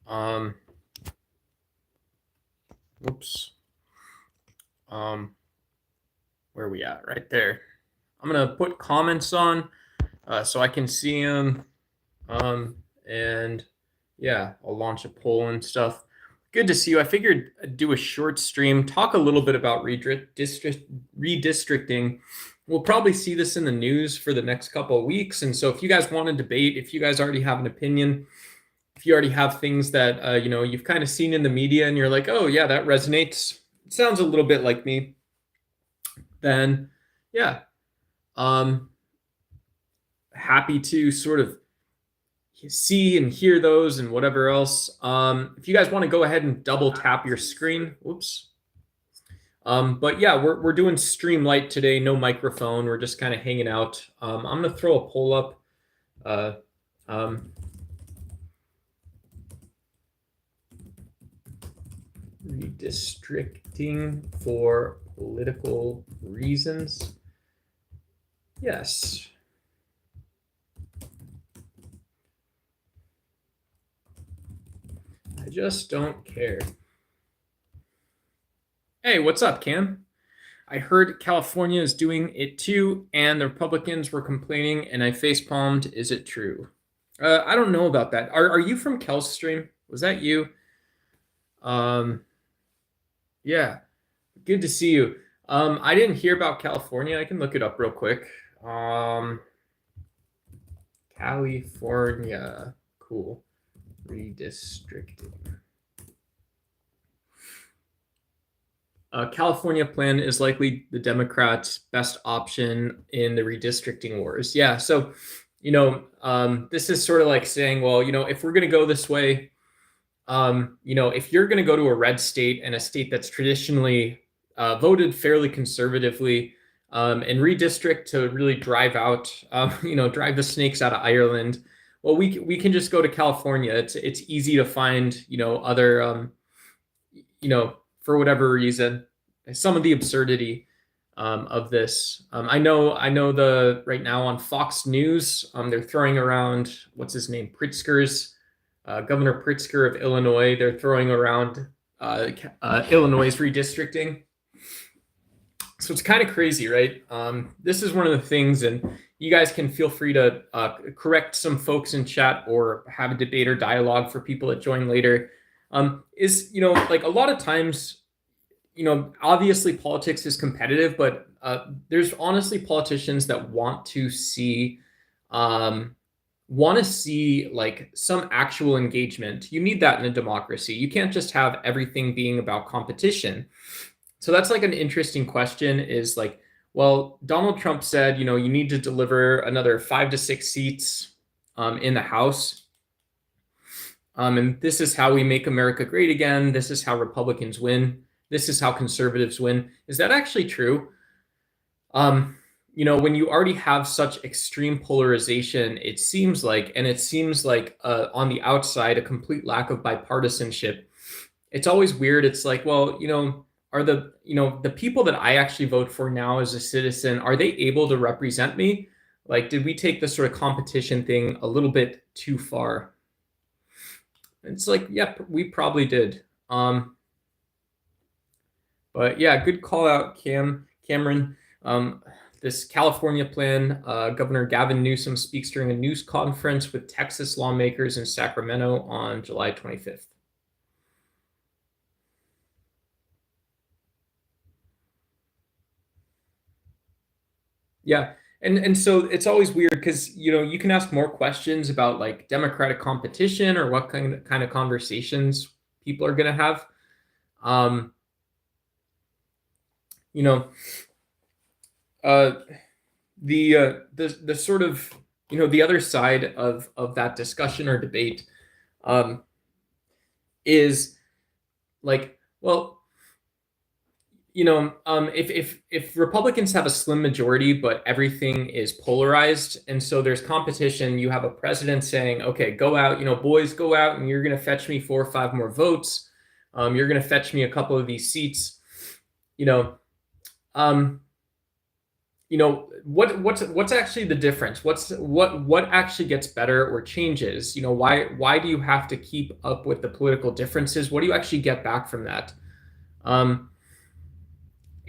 Um, whoops. Where are we at? Right there. I'm gonna put comments on so I can see them. And yeah, I'll launch a poll and stuff. Good to see you. I figured I'd do a short stream, talk a little bit about redistricting. We'll probably see this in the news for the next couple of weeks. And so if you guys want to debate, if you guys already have an opinion, if you already have things that you've kind of seen in the media and you're like, oh yeah, that resonates. It sounds a little bit like me. Then yeah, happy to sort of see and hear those and whatever else. If you guys want to go ahead and double tap your screen, whoops. But yeah, we're doing stream light today, no microphone. We're just kind of hanging out. I'm gonna throw a poll up. Redistricting for political reasons. Yes. I just don't care. Hey, what's up, Cam? I heard California is doing it too, and the Republicans were complaining, and I facepalmed. Is it true? I don't know about that. Are you from Kelstream? Was that you? Yeah, good to see you. I didn't hear about California. I can look it up real quick. California, cool. Redistricting. California plan is likely the Democrats' best option in the redistricting wars. Yeah, so this is sort of like saying, well, if we're going to go this way, if you're going to go to a red state and a state that's traditionally voted fairly conservatively and redistrict to really drive out, drive the snakes out of Ireland. Well, we can just go to California. It's easy to find, other, for whatever reason, some of the absurdity of this. I know the right now on Fox News, they're throwing around what's his name, Pritzker's. Governor Pritzker of Illinois, they're throwing around Illinois' redistricting. So it's kind of crazy, right? This is one of the things, and you guys can feel free to correct some folks in chat or have a debate or dialogue for people that join later. Like a lot of times, obviously politics is competitive, but there's honestly politicians that want to see like some actual engagement. You need that in a democracy. You can't just have everything being about competition. So that's like an interesting question is like, well, Donald Trump said, you need to deliver another 5 to 6 seats in the House. And this is how we make America great again. This is how Republicans win. This is how conservatives win. Is that actually true? When you already have such extreme polarization, it seems like on the outside, a complete lack of bipartisanship. It's always weird. It's like, well, are the people that I actually vote for now as a citizen, are they able to represent me? Like, did we take this sort of competition thing a little bit too far? It's like, yep, we probably did. But yeah, good call out, Cameron. This California plan, Governor Gavin Newsom speaks during a news conference with Texas lawmakers in Sacramento on July 25th. Yeah, and so it's always weird because you can ask more questions about like democratic competition or what kind of conversations people are going to have. The sort of the other side of that discussion or debate is like, well, if Republicans have a slim majority, but everything is polarized, and so there's competition, you have a president saying, okay, go out, boys, go out, and you're going to fetch me 4 or 5 more votes. You're going to fetch me a couple of these seats. what's actually the difference? What actually gets better or changes? Why do you have to keep up with the political differences? What do you actually get back from that? Um,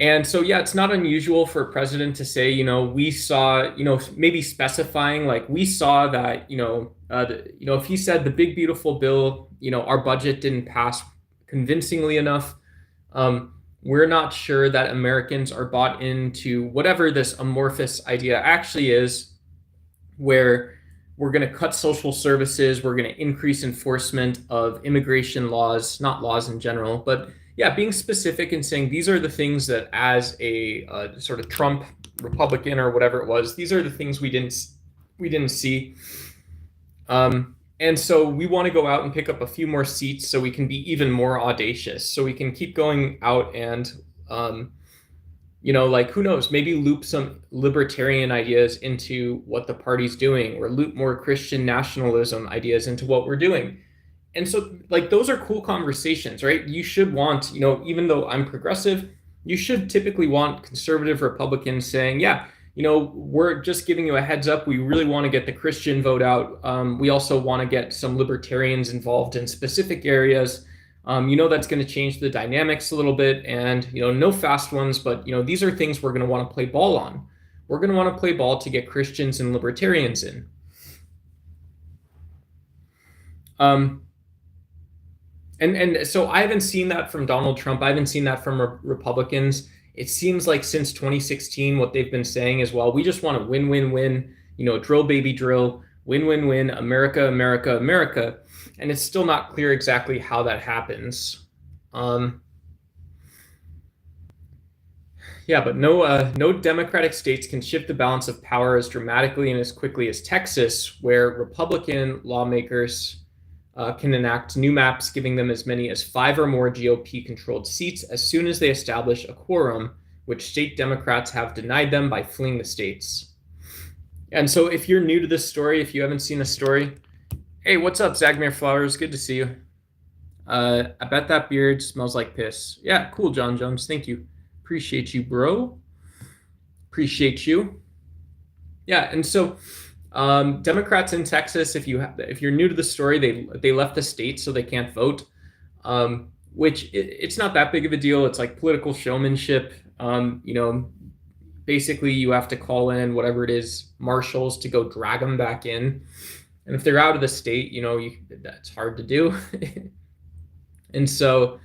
and so, yeah, it's not unusual for a president to say, we saw, maybe specifying like we saw that, if he said the big beautiful bill, our budget didn't pass convincingly enough. We're not sure that Americans are bought into whatever this amorphous idea actually is, where we're going to cut social services, we're going to increase enforcement of immigration laws, not laws in general, but yeah, being specific and saying these are the things that, as a sort of Trump Republican or whatever it was, these are the things we didn't see. And so we want to go out and pick up a few more seats so we can be even more audacious, so we can keep going out and, like, who knows, maybe loop some libertarian ideas into what the party's doing, or loop more Christian nationalism ideas into what we're doing. And so, like, those are cool conversations, right? You should want, even though I'm progressive, you should typically want conservative Republicans saying, yeah, we're just giving you a heads up. We really want to get the Christian vote out. We also want to get some libertarians involved in specific areas. That's going to change the dynamics a little bit, and, no fast ones, but, these are things we're going to want to play ball on. We're going to want to play ball to get Christians and libertarians in. And so I haven't seen that from Donald Trump. I haven't seen that from Republicans. It seems like since 2016, what they've been saying is, well, we just want to win, win, win, drill, baby, drill, win, win, win, America, America, America. And it's still not clear exactly how that happens. Yeah, but no democratic states can shift the balance of power as dramatically and as quickly as Texas, where Republican lawmakers can enact new maps giving them as many as 5 or more GOP-controlled seats as soon as they establish a quorum, which state Democrats have denied them by fleeing the states. And so if you're new to this story, if you haven't seen the story, hey, what's up, Zagmir Flowers? Good to see you. I bet that beard smells like piss. Yeah, cool, John Jones. Thank you. Appreciate you, bro. Appreciate you. Yeah, and so Democrats in Texas, if you're new to the story, they left the state so they can't vote, which it's not that big of a deal. It's like political showmanship. Basically you have to call in whatever it is, marshals, to go drag them back in. And if they're out of the state, that's hard to do. And so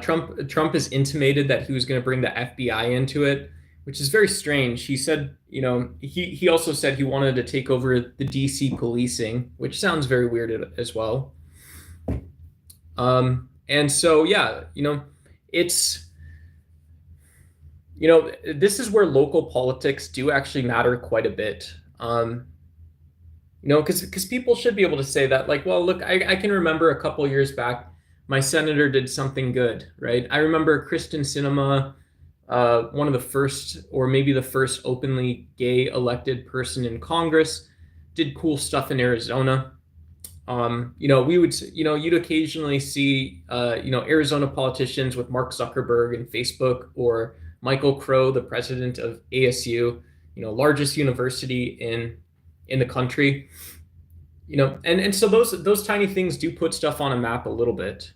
Trump has intimated that he was going to bring the FBI into it, which is very strange. He said, he also said he wanted to take over the DC policing, which sounds very weird as well. And so, yeah, it's, this is where local politics do actually matter quite a bit. Because people should be able to say that, like, well, look, I can remember a couple years back, my senator did something good, right? I remember Kristen Sinema, one of the first, or maybe the first openly gay elected person in Congress, did cool stuff in Arizona. We would, you'd occasionally see, Arizona politicians with Mark Zuckerberg and Facebook, or Michael Crow, the president of ASU, largest university in the country, and so those tiny things do put stuff on a map a little bit.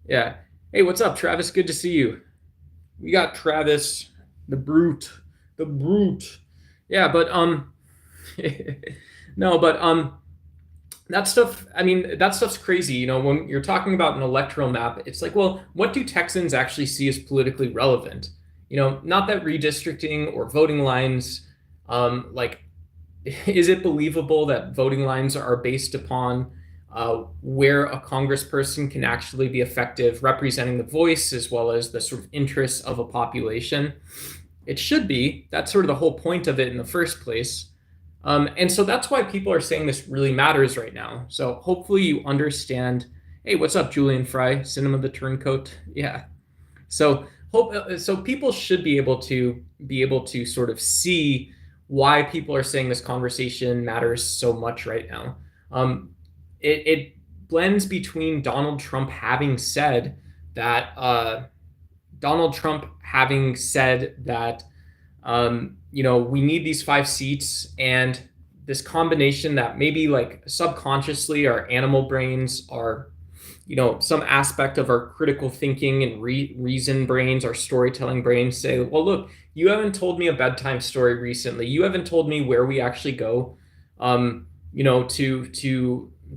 Yeah. Hey, what's up, Travis? Good to see you. We got Travis, the brute. Yeah, but no, but that stuff's crazy. When you're talking about an electoral map, it's like, well, what do Texans actually see as politically relevant? Not that redistricting or voting lines, is it believable that voting lines are based upon where a congressperson can actually be effective representing the voice as well as the sort of interests of a population? It should be. That's sort of the whole point of it in the first place. And so that's why people are saying this really matters right now. So hopefully you understand. Hey, what's up, Julian Fry? Cinema the Turncoat. Yeah. So people should be able to sort of see why people are saying this conversation matters so much right now. It blends between Donald Trump having said that We need these 5 seats, and this combination that maybe like subconsciously our animal brains are, some aspect of our critical thinking and reason brains, our storytelling brains say, well, look, you haven't told me a bedtime story recently. You haven't told me where we actually go, to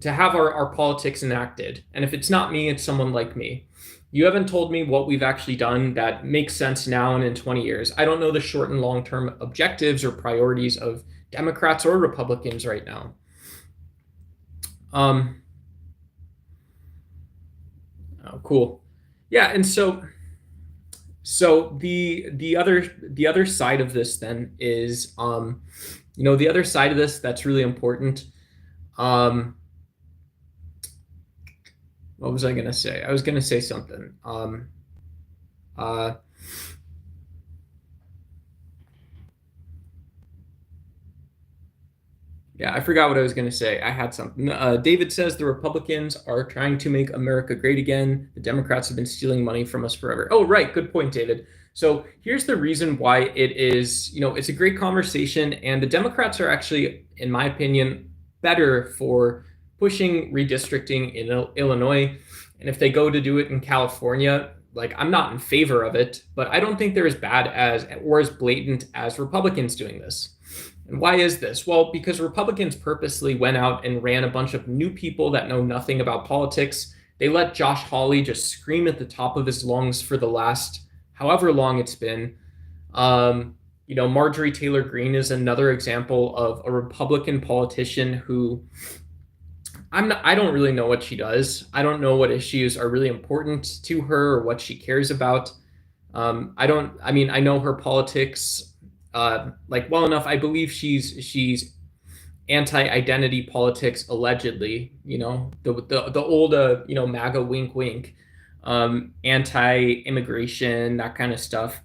have our politics enacted. And if it's not me, it's someone like me. You haven't told me what we've actually done that makes sense now and in 20 years. I don't know the short and long-term objectives or priorities of Democrats or Republicans right now. Oh, cool. Yeah, and so the other side of this then is, the other side of this that's really important. What was I gonna say? I was gonna say something. Uh, Yeah, I forgot what I was going to say. I had something. David says the Republicans are trying to make America great again. The Democrats have been stealing money from us forever. Oh, right. Good point, David. So here's the reason why it is, it's a great conversation. And the Democrats are actually, in my opinion, better for pushing redistricting in Illinois. And if they go to do it in California, like, I'm not in favor of it, but I don't think they're as bad as or as blatant as Republicans doing this. And why is this? Well, because Republicans purposely went out and ran a bunch of new people that know nothing about politics. They let Josh Hawley just scream at the top of his lungs for the last however long it's been. Marjorie Taylor Greene is another example of a Republican politician who I don't really know what she does. I don't know what issues are really important to her or what she cares about. I know her politics well enough. I believe she's anti-identity politics allegedly. The old MAGA wink wink, anti-immigration, that kind of stuff.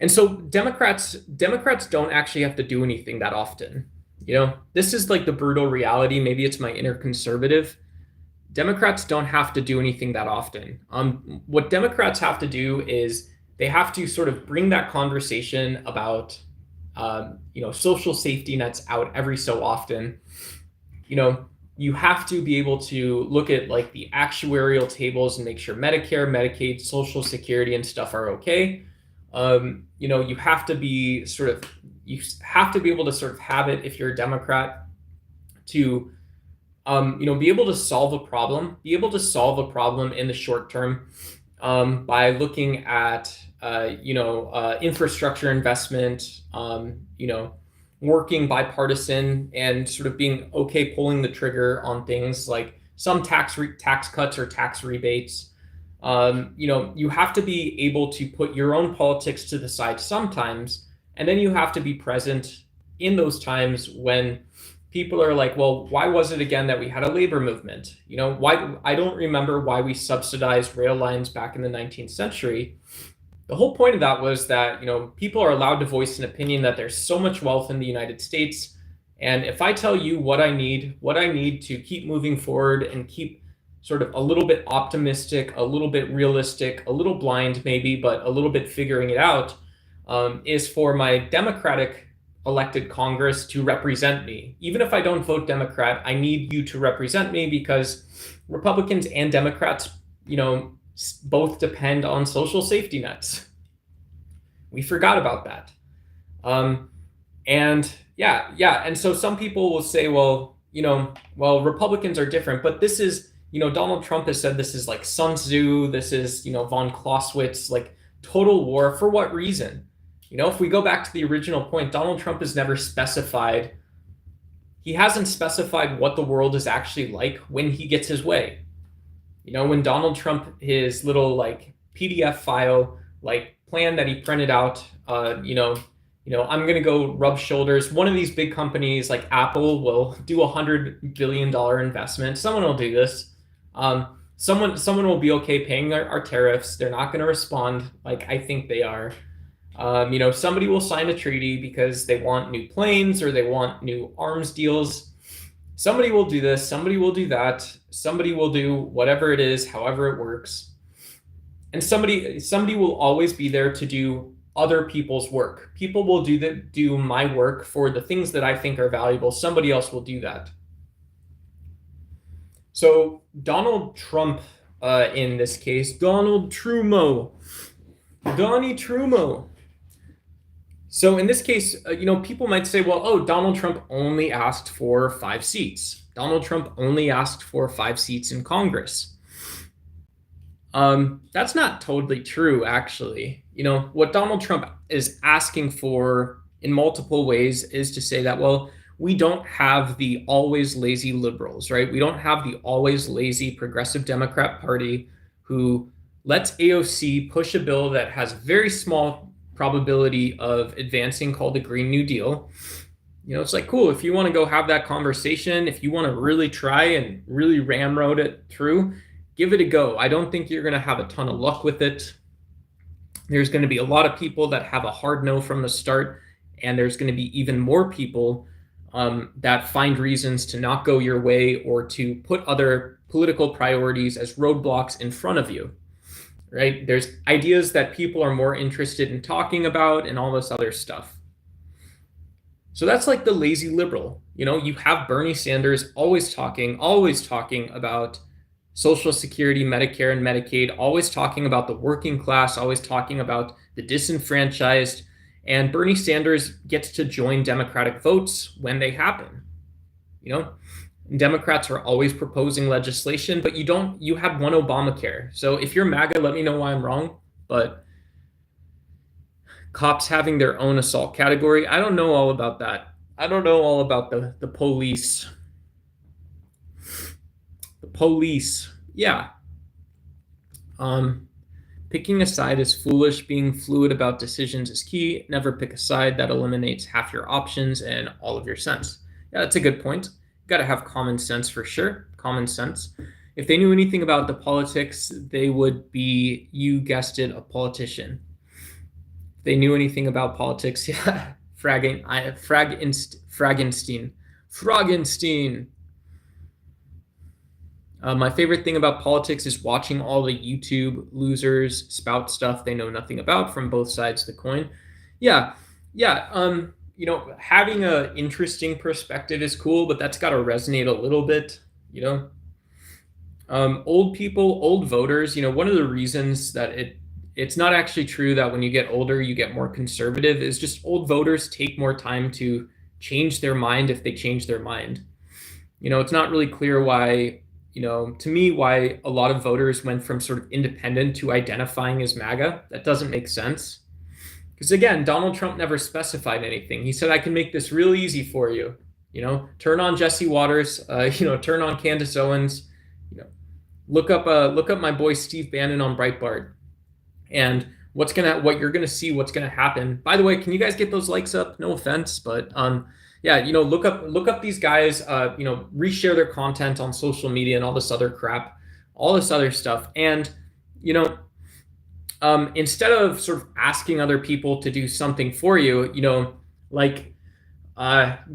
And so Democrats don't actually have to do anything that often. This is like the brutal reality. Maybe it's my inner conservative. Democrats don't have to do anything that often. What Democrats have to do is they have to sort of bring that conversation about, social safety nets out every so often. You have to be able to look at like the actuarial tables and make sure Medicare, Medicaid, Social Security and stuff are okay. You have to be able to sort of have it, if you're a Democrat, to be able to solve a problem in the short term, by looking at infrastructure investment, working bipartisan and sort of being okay pulling the trigger on things like some tax cuts or tax rebates. You have to be able to put your own politics to the side sometimes, and then you have to be present in those times when people are like, well, why was it again that we had a labor movement? Why? I don't remember why we subsidized rail lines back in the 19th century. The whole point of that was that, people are allowed to voice an opinion that there's so much wealth in the United States. And if I tell you what I need to keep moving forward and keep sort of a little bit optimistic, a little bit realistic, a little blind maybe, but a little bit figuring it out, is for my Democratic elected Congress to represent me. Even if I don't vote Democrat, I need you to represent me, because Republicans and Democrats, both depend on social safety nets. We forgot about that. And so some people will say, well, Republicans are different, but this is, Donald Trump has said this is like Sun Tzu, this is, von Clausewitz, like total war. For what reason? If we go back to the original point, Donald Trump has never specified, he hasn't specified what the world is actually like when he gets his way. When Donald Trump, his little like PDF file, like plan that he printed out, I'm going to go rub shoulders. One of these big companies like Apple will do $100 billion investment. Someone will do this. Someone will be okay paying our tariffs. They're not going to respond like I think they are. Somebody will sign a treaty because they want new planes or they want new arms deals. Somebody will do this, somebody will do that, somebody will do whatever it is, however it works. And somebody will always be there to do other people's work. People will do my work for the things that I think are valuable. Somebody else will do that. So Donald Trump, in this case, Donald Trumo, Donnie Trumo. So in this case, people might say, well, oh, Donald Trump only asked for 5 seats. Donald Trump only asked for 5 seats in Congress. That's not totally true, actually. What Donald Trump is asking for in multiple ways is to say that, well, we don't have the always lazy liberals, right? We don't have the always lazy progressive Democrat Party who lets AOC push a bill that has very small probability of advancing called the Green New Deal. It's like, cool, if you want to go have that conversation, if you want to really try and really ramrod it through, give it a go. I don't think you're going to have a ton of luck with it. There's going to be a lot of people that have a hard no from the start, and there's going to be even more people that find reasons to not go your way or to put other political priorities as roadblocks in front of you, right? There's ideas that people are more interested in talking about and all this other stuff. So that's like the lazy liberal. You have Bernie Sanders always talking about Social Security, Medicare, and Medicaid, always talking about the working class, always talking about the disenfranchised. And Bernie Sanders gets to join Democratic votes when they happen. Democrats are always proposing legislation, but you have one Obamacare. So if you're MAGA, let me know why I'm wrong. But cops having their own assault category, I don't know all about that. I don't know all about the police. The police, yeah. Picking a side is foolish. Being fluid about decisions is key. Never pick a side. That eliminates half your options and all of your sense. Yeah, that's a good point. You got to have common sense for sure. Common sense. If they knew anything about the politics, they would be, you guessed it, a politician. If they knew anything about politics, yeah, Fragenstein. My favorite thing about politics is watching all the YouTube losers spout stuff they know nothing about from both sides of the coin. Yeah. Having an interesting perspective is cool, but that's got to resonate a little bit. Old people, old voters. One of the reasons that it's not actually true that when you get older you get more conservative is just old voters take more time to change their mind if they change their mind. It's not really clear why. To me, why a lot of voters went from sort of independent to identifying as MAGA. That doesn't make sense. Because again, Donald Trump never specified anything. He said, I can make this real easy for you. Turn on Jesse Waters, turn on Candace Owens, look up my boy Steve Bannon on Breitbart. And what you're gonna see, what's gonna happen. By the way, can you guys get those likes up? No offense, but yeah, look up these guys, reshare their content on social media and all this other crap, all this other stuff. And, instead of sort of asking other people to do something for you,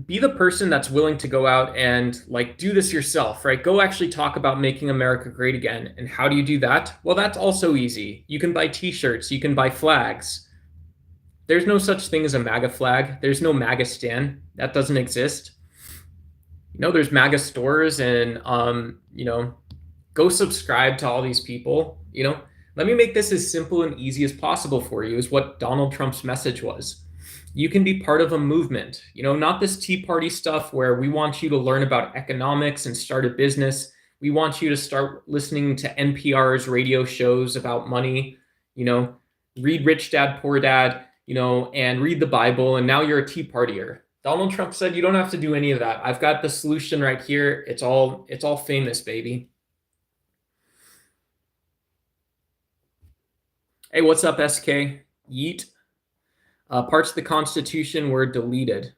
be the person that's willing to go out and do this yourself, right? Go actually talk about making America great again. And how do you do that? Well, that's also easy. You can buy t-shirts, you can buy flags. There's no such thing as a MAGA flag. There's no MAGA stand. That doesn't exist. There's MAGA stores, and go subscribe to all these people. Let me make this as simple and easy as possible for you, is what Donald Trump's message was. You can be part of a movement, not this Tea Party stuff where we want you to learn about economics and start a business. We want you to start listening to NPR's radio shows about money, read Rich Dad, Poor Dad, and read the Bible, and now you're a Tea Partier. Donald Trump said you don't have to do any of that. I've got the solution right here. It's all famous, baby. Hey, what's up, SK? Yeet. Parts of the Constitution were deleted.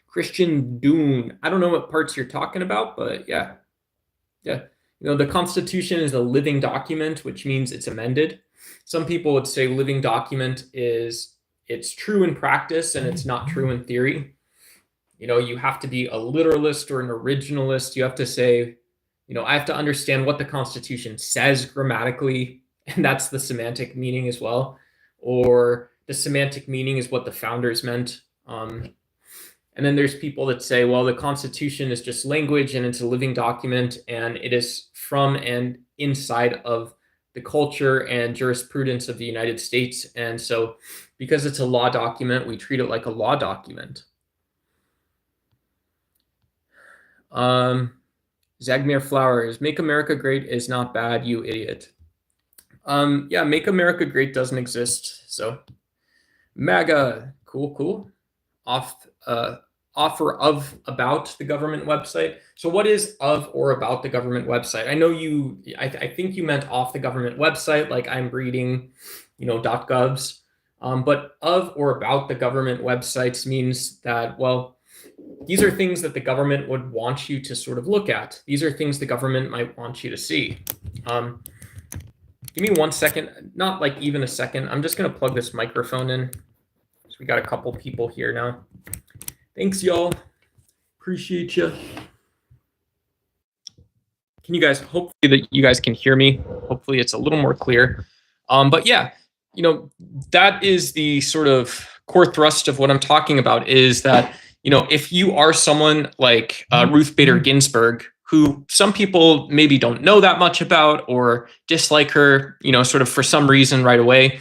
Christian Dune. I don't know what parts you're talking about, but yeah. The Constitution is a living document, which means it's amended. Some people would say living document is it's true in practice and it's not true in theory. You have to be a literalist or an originalist. You have to say, I have to understand what the Constitution says grammatically. and that's the semantic meaning as well. Or the semantic meaning is what the founders meant. And then there's people that say, well, the Constitution is just language and it's a living document and it is from and inside of the culture and jurisprudence of the United States. And so because it's a law document, we treat it like a law document. Zagmir Flowers, Make America Great is not bad, you idiot. Yeah, Make America Great doesn't exist. So MAGA, cool. Offer of about the government website. So what is of or about the government website? I know I think you meant off the government website, like I'm reading, .govs. But of or about the government websites means that, well, these are things that the government would want you to sort of look at. These are things the government might want you to see. Give me 1 second, not like even a second. I'm just going to plug this microphone in. So we got a couple people here now. Thanks, y'all. Appreciate you. Can you guys, hopefully that you guys can hear me. Hopefully it's a little more clear. But yeah, that is the sort of core thrust of what I'm talking about is that, if you are someone like Ruth Bader Ginsburg, who some people maybe don't know that much about or dislike her, sort of for some reason right away,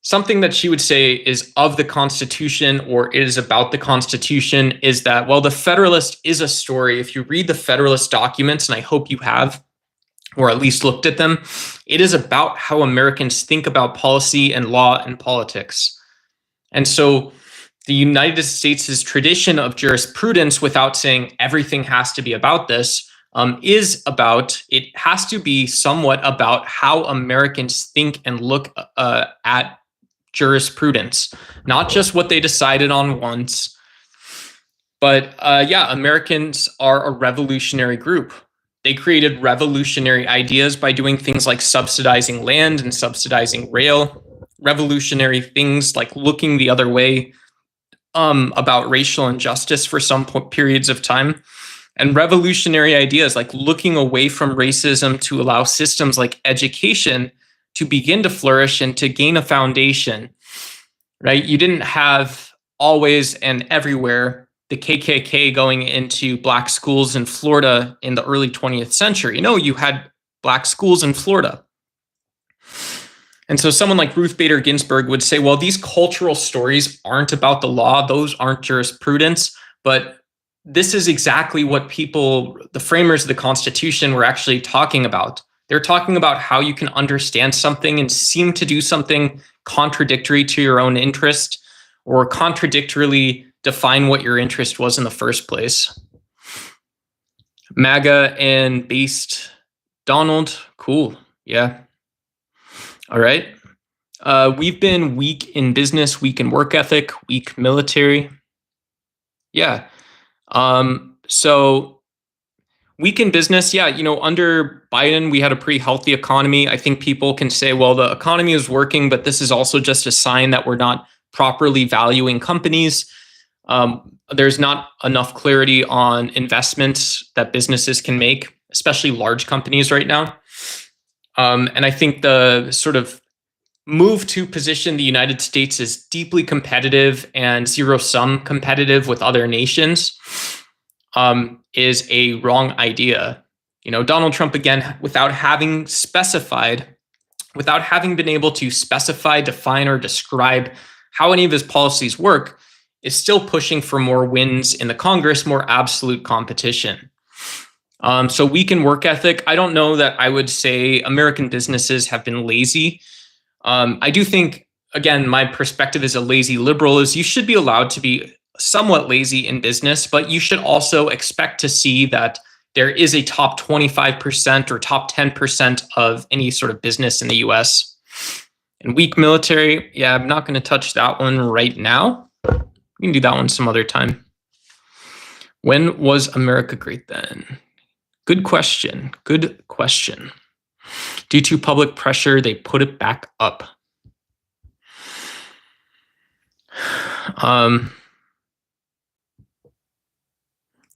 something that she would say is of the Constitution or is about the Constitution is that, well, the Federalist is a story. If you read the Federalist documents, and I hope you have, or at least looked at them, it is about how Americans think about policy and law and politics. And so the United States' tradition of jurisprudence, without saying everything has to be about this, it has to be somewhat about how Americans think and look at jurisprudence, not just what they decided on once. But Americans are a revolutionary group. They created revolutionary ideas by doing things like subsidizing land and subsidizing rail, revolutionary things like looking the other way about racial injustice for some periods of time, and revolutionary ideas like looking away from racism to allow systems like education to begin to flourish and to gain a foundation, right? You didn't have always and everywhere the KKK going into Black schools in Florida in the early 20th century. No, you had Black schools in Florida. And so someone like Ruth Bader Ginsburg would say, well, these cultural stories aren't about the law. Those aren't jurisprudence. But this is exactly what the framers of the Constitution, were actually talking about. They're talking about how you can understand something and seem to do something contradictory to your own interest, or contradictorily define what your interest was in the first place. MAGA and based Donald, cool. Yeah. All right. We've been weak in business, weak in work ethic, weak military. Yeah. So weak in business. Yeah. Under Biden, we had a pretty healthy economy. I think people can say, well, the economy is working, but this is also just a sign that we're not properly valuing companies. There's not enough clarity on investments that businesses can make, especially large companies right now. And I think the sort of move to position the United States as deeply competitive and zero-sum competitive with other nations is a wrong idea. Donald Trump, again, without having been able to specify, define, or describe how any of his policies work, is still pushing for more wins in the Congress, more absolute competition. So weak in work ethic. I don't know that I would say American businesses have been lazy. I do think, again, my perspective as a lazy liberal is you should be allowed to be somewhat lazy in business, but you should also expect to see that there is a top 25% or top 10% of any sort of business in the US. And weak military, yeah, I'm not going to touch that one right now. We can do that one some other time. When was America great then? Good question. Good question. Due to public pressure, they put it back up.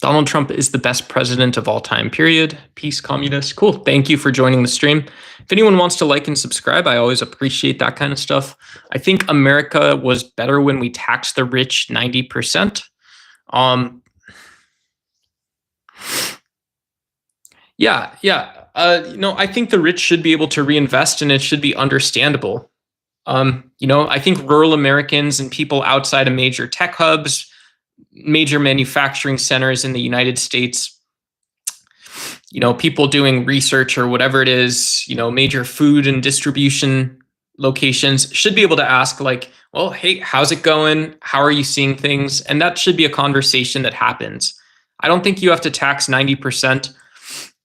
Donald Trump is the best president of all time, period. Peace, communist. Cool. Thank you for joining the stream. If anyone wants to like and subscribe, I always appreciate that kind of stuff. I think America was better when we taxed the rich 90%. I think the rich should be able to reinvest, and it should be understandable. I think rural Americans and people outside of major tech hubs, major manufacturing centers in the United States, people doing research or whatever it is, major food and distribution locations should be able to ask like, well, hey, how's it going? How are you seeing things? And that should be a conversation that happens. I don't think you have to tax 90%.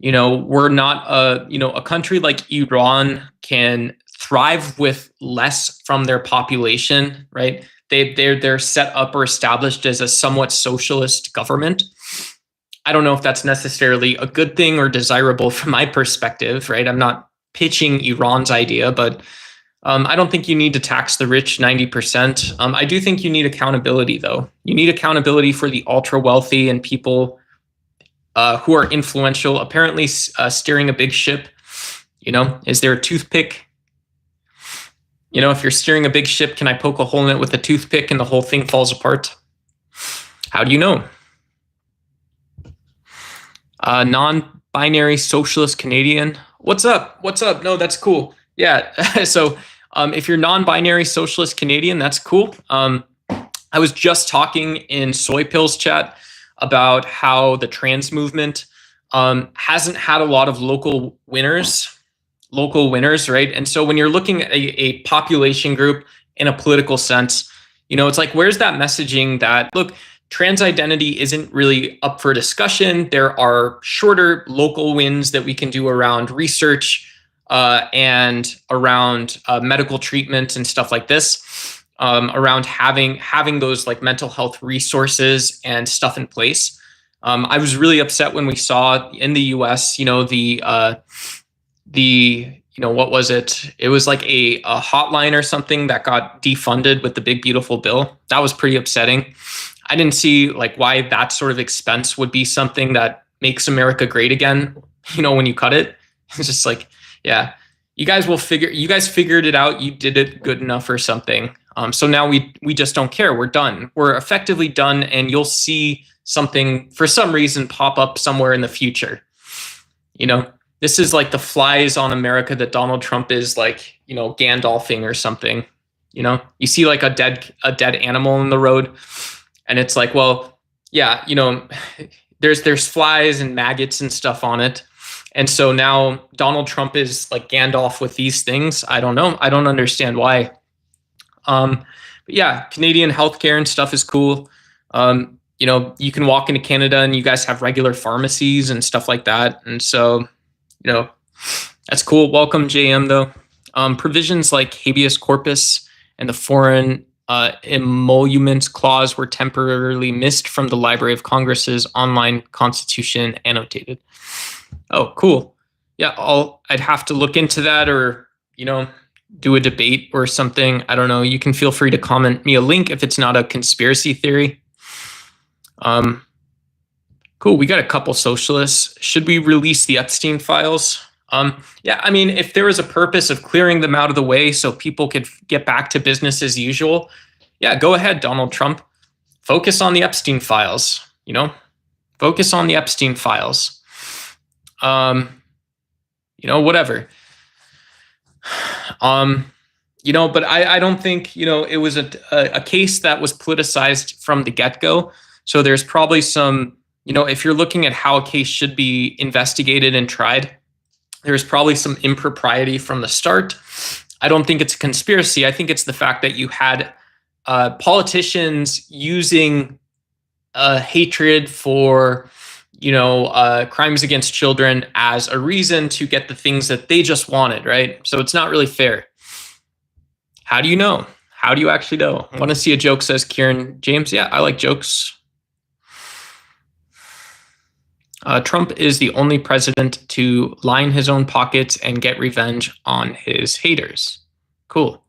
We're not a country like Iran can thrive with less from their population, right? They're set up or established as a somewhat socialist government. I don't know if that's necessarily a good thing or desirable from my perspective, right? I'm not pitching Iran's idea, but I don't think you need to tax the rich 90%. I do think you need accountability, though. You need accountability for the ultra wealthy and people who are influential, apparently steering a big ship. Is there a toothpick? If you're steering a big ship, can I poke a hole in it with a toothpick and the whole thing falls apart? How do you know? Non-binary socialist Canadian. What's up? No, that's cool. Yeah. So if you're non-binary socialist Canadian, that's cool. I was just talking in Soy Pills chat about how the trans movement hasn't had a lot of local winners, right? And so when you're looking at a population group in a political sense, it's like, where's that messaging that, look, trans identity isn't really up for discussion. There are shorter local wins that we can do around research and around medical treatment and stuff like this, around having those like mental health resources and stuff in place. I was really upset when we saw in the US, what was it? It was like a hotline or something that got defunded with the big, beautiful bill. That was pretty upsetting. I didn't see like why that sort of expense would be something that makes America great again. When you cut it, it's just like, yeah, you guys figured it out. You did it good enough or something. So now we just don't care. We're done. We're effectively done. And you'll see something for some reason pop up somewhere in the future. This is like the flies on America that Donald Trump is like, Gandalfing or something. You see like a dead animal in the road, and it's like, well, yeah, there's flies and maggots and stuff on it. And so now Donald Trump is like Gandalf with these things. I don't know. I don't understand why. But yeah, Canadian healthcare and stuff is cool. You can walk into Canada and you guys have regular pharmacies and stuff like that. And so, that's cool. Welcome, JM, though. Provisions like habeas corpus and the foreign emoluments clause were temporarily missed from the Library of Congress's online constitution annotated. Oh, cool. Yeah, I'd have to look into that or, do a debate or something. I don't know. You can feel free to comment me a link if it's not a conspiracy theory. Cool. We got a couple socialists. Should we release the Epstein files? Yeah, I mean, if there was a purpose of clearing them out of the way so people could get back to business as usual, yeah, go ahead, Donald Trump. Focus on the Epstein files, Focus on the Epstein files. Whatever. But I don't think, it was a case that was politicized from the get-go. So there's probably some, if you're looking at how a case should be investigated and tried, there's probably some impropriety from the start. I don't think it's a conspiracy. I think it's the fact that you had politicians using hatred for, crimes against children as a reason to get the things that they just wanted, right? So it's not really fair. How do you know? How do you actually know? I want to see a joke, says Kieran James. Yeah, I like jokes. Trump is the only president to line his own pockets and get revenge on his haters. Cool.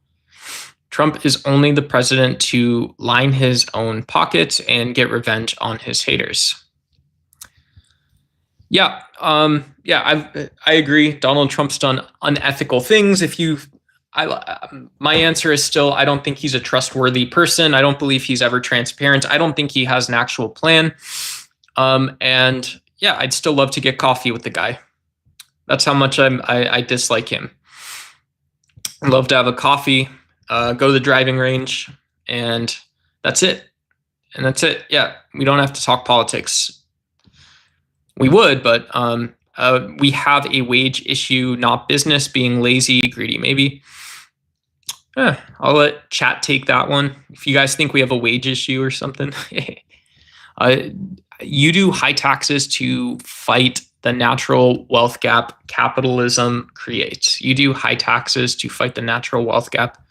Trump is only the president to line his own pockets and get revenge on his haters. Yeah, I agree. Donald Trump's done unethical things. My answer is still, I don't think he's a trustworthy person. I don't believe he's ever transparent. I don't think he has an actual plan. And yeah, I'd still love to get coffee with the guy. That's how much I dislike him. I'd love to have a coffee, go to the driving range, and that's it. And that's it. Yeah, we don't have to talk politics. We would, but we have a wage issue, not business being lazy, greedy, maybe. I'll let chat take that one. If you guys think we have a wage issue or something, you do high taxes to fight the natural wealth gap capitalism creates. You do high taxes to fight the natural wealth gap.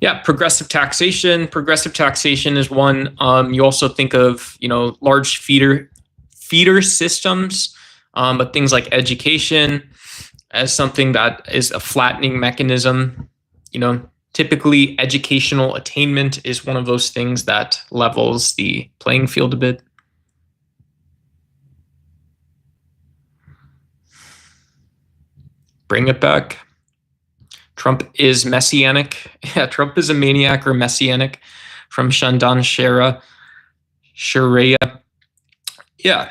Yeah, progressive taxation. Progressive taxation is one. You also think of, large feeder systems, but things like education as something that is a flattening mechanism. Typically educational attainment is one of those things that levels the playing field a bit. Bring it back. Trump is messianic. Yeah, Trump is a maniac or messianic from Shandan Sharia. Yeah.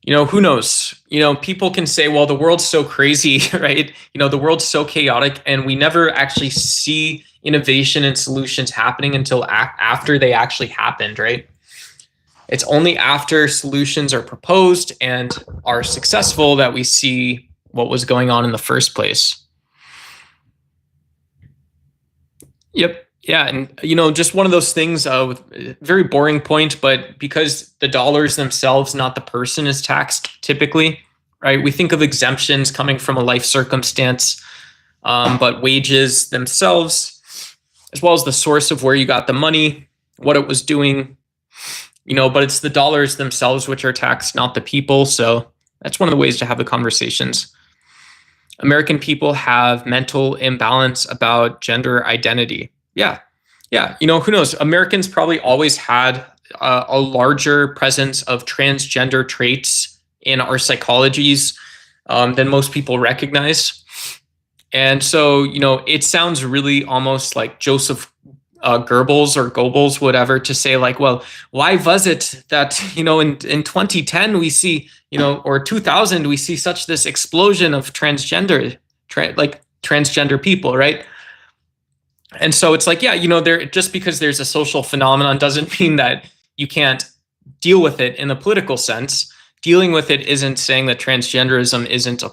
Who knows? People can say, well, the world's so crazy, right? The world's so chaotic, and we never actually see innovation and solutions happening until after they actually happened, right? It's only after solutions are proposed and are successful that we see what was going on in the first place. Yep. Yeah, and just one of those things, very boring point, but because the dollars themselves, not the person, is taxed typically, right? We think of exemptions coming from a life circumstance, but wages themselves, as well as the source of where you got the money, what it was doing, but it's the dollars themselves which are taxed, not the people. So that's one of the ways to have the conversations. American people have mental imbalance about gender identity. Yeah. Who knows? Americans probably always had a larger presence of transgender traits in our psychologies than most people recognize. And so, it sounds really almost like Joseph Goebbels or Goebbels, whatever, to say like, well, why was it that, in 2010 we see, or 2000, we see such this explosion of transgender people, right? And so it's like, yeah, just because there's a social phenomenon doesn't mean that you can't deal with it in a political sense. Dealing with it isn't saying that transgenderism isn't,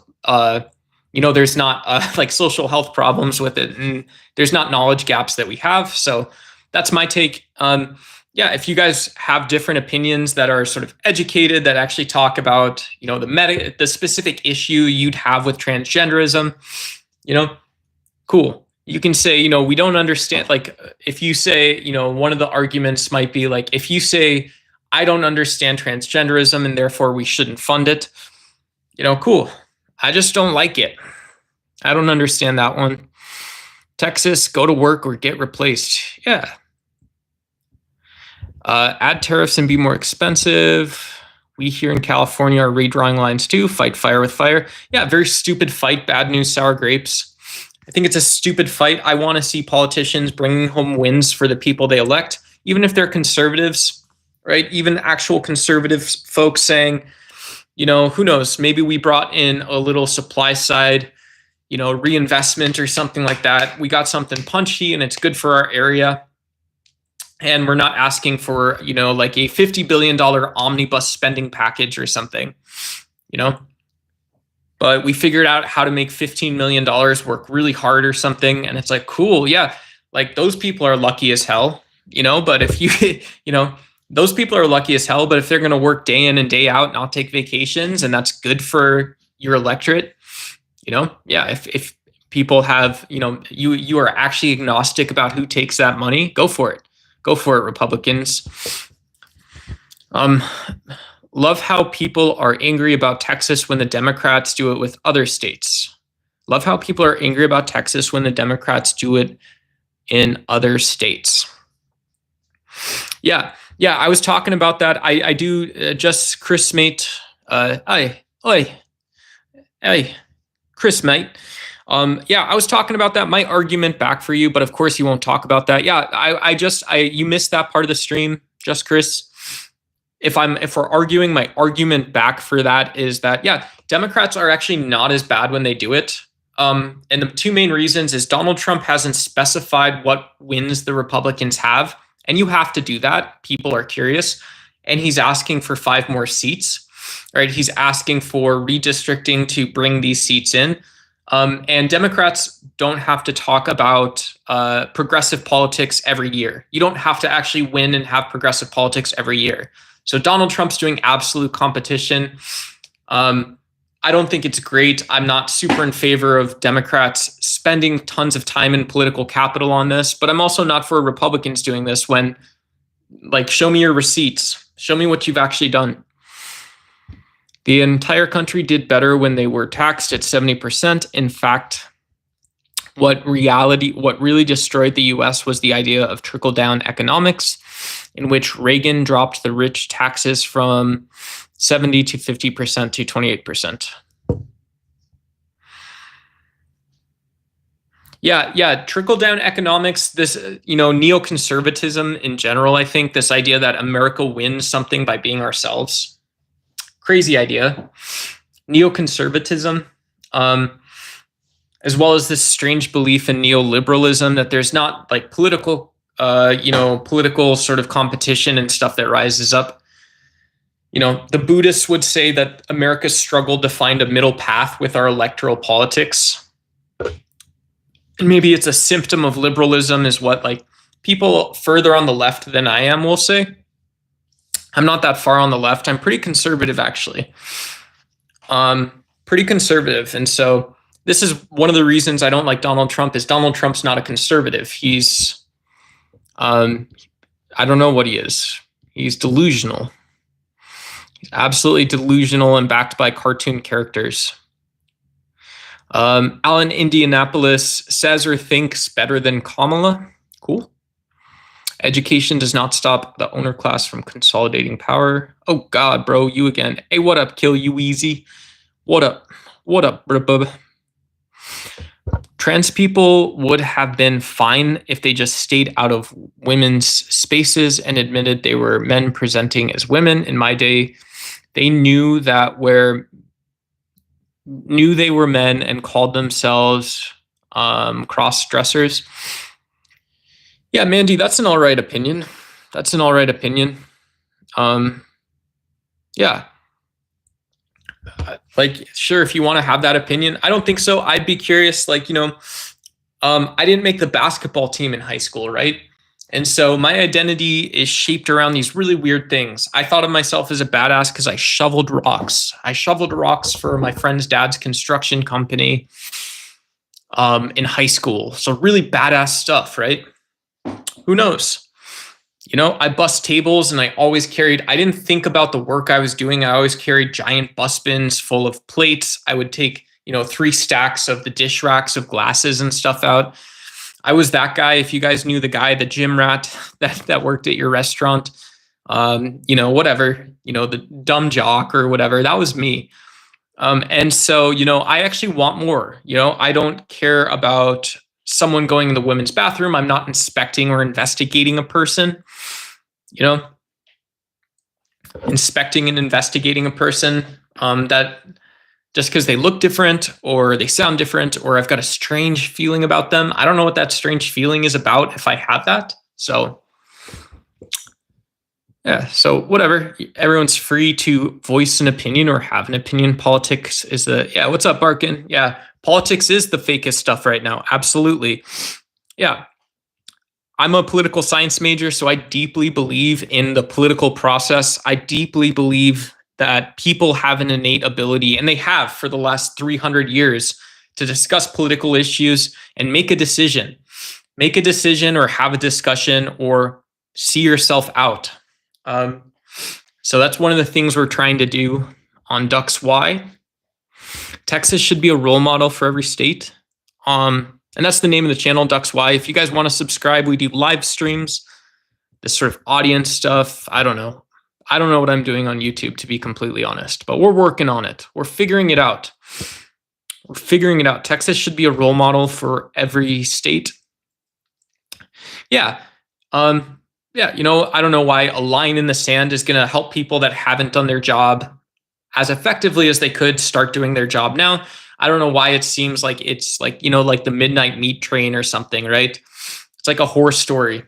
there's not like social health problems with it, and there's not knowledge gaps that we have. So that's my take. If you guys have different opinions that are sort of educated, that actually talk about, the specific issue you'd have with transgenderism, cool. You can say, we don't understand. Like, if you say, one of the arguments might be like, if you say, I don't understand transgenderism and therefore we shouldn't fund it, cool. I just don't like it. I don't understand that one. Texas, go to work or get replaced. Yeah. Add tariffs and be more expensive. We here in California are redrawing lines too. Fight fire with fire. Yeah, very stupid fight. Bad news, sour grapes. I think it's a stupid fight. I want to see politicians bringing home wins for the people they elect, even if they're conservatives, right? Even actual conservative folks saying, who knows, maybe we brought in a little supply side, reinvestment or something like that. We got something punchy and it's good for our area. And we're not asking for, like a $50 billion omnibus spending package or something, but we figured out how to make $15 million work really hard or something. And it's like, cool. Yeah. Like, those people are lucky as hell, but if you, those people are lucky as hell, but if they're going to work day in and day out, not take vacations, and that's good for your electorate, if people have, you are actually agnostic about who takes that money, go for it. Go for it, Republicans. Love how people are angry about Texas when the Democrats do it with other states. Love how people are angry about Texas when the Democrats do it in other states. Yeah, I was talking about that. I do just Chris Mate Hey, Chris, mate. Yeah, I was talking about that. My argument back for you, but of course you won't talk about that. Yeah, you missed that part of the stream, just Chris. If we're arguing, my argument back for that is that, yeah, Democrats are actually not as bad when they do it. And the two main reasons is Donald Trump hasn't specified what wins the Republicans have. And you have to do that. People are curious. And he's asking for 5 more seats, right? He's asking for redistricting to bring these seats in. And Democrats don't have to talk about progressive politics every year. You don't have to actually win and have progressive politics every year. So Donald Trump's doing absolute competition. I don't think it's great. I'm not super in favor of Democrats spending tons of time and political capital on this, but I'm also not for Republicans doing this when, like, show me your receipts. Show me what you've actually done. The entire country did better when they were taxed at 70%. In fact, what really destroyed the US was the idea of trickle-down economics, in which Reagan dropped the rich taxes from 70 to 50% to 28%. Yeah, trickle-down economics, this, neoconservatism in general, I think, this idea that America wins something by being ourselves. Crazy idea. Neoconservatism, as well as this strange belief in neoliberalism that there's not like political sort of competition and stuff that rises up. The Buddhists would say that America struggled to find a middle path with our electoral politics. And maybe it's a symptom of liberalism, is what like people further on the left than I am will say. I'm not that far on the left. I'm pretty conservative, actually. Pretty conservative. And so this is one of the reasons I don't like Donald Trump, is Donald Trump's not a conservative. He's, I don't know what he is. He's delusional. He's absolutely delusional and backed by cartoon characters. Alan Indianapolis says or thinks better than Kamala. Cool. Education does not stop the owner class from consolidating power. Oh God, bro, you again. Hey, what up, Kill You Easy? What up? What up, bub? Trans people would have been fine if they just stayed out of women's spaces and admitted they were men presenting as women. In my day, they knew they were men and called themselves cross-dressers. Yeah, Mandy, that's an all right opinion. That's an all right opinion. Yeah. Like, sure, if you want to have that opinion. I don't think so. I'd be curious, like, I didn't make the basketball team in high school, right? And so my identity is shaped around these really weird things. I thought of myself as a badass because I shoveled rocks. I shoveled rocks for my friend's dad's construction company in high school. So really badass stuff, right? Who knows? I bust tables, and I didn't think about the work I was doing. I always carried giant bus bins full of plates. I would take, 3 stacks of the dish racks of glasses and stuff out. I was that guy. If you guys knew the guy, the gym rat that worked at your restaurant, whatever, the dumb jock or whatever, that was me. And so, I actually want more. I don't care about someone going in the women's bathroom. I'm not inspecting or investigating a person, inspecting and investigating a person that just because they look different or they sound different or I've got a strange feeling about them. I don't know what that strange feeling is about if I have that. So yeah, so whatever. Everyone's free to voice an opinion or have an opinion. Politics is what's up, Barkin? Yeah, politics is the fakest stuff right now. Absolutely. Yeah. I'm a political science major, so I deeply believe in the political process. I deeply believe that people have an innate ability, and they have for the last 300 years, to discuss political issues and make a decision. Make a decision or have a discussion or see yourself out. So that's one of the things we're trying to do on Ducks Y. Texas should be a role model for every state. And that's the name of the channel, Ducks Y. If you guys want to subscribe, we do live streams, this sort of audience stuff. I don't know. I don't know what I'm doing on YouTube, to be completely honest, but we're working on it. We're figuring it out. We're figuring it out. Texas should be a role model for every state. Yeah. Yeah, I don't know why a line in the sand is going to help people that haven't done their job as effectively as they could start doing their job now. I don't know why it seems like it's like, like the midnight meat train or something, right? It's like a horror story.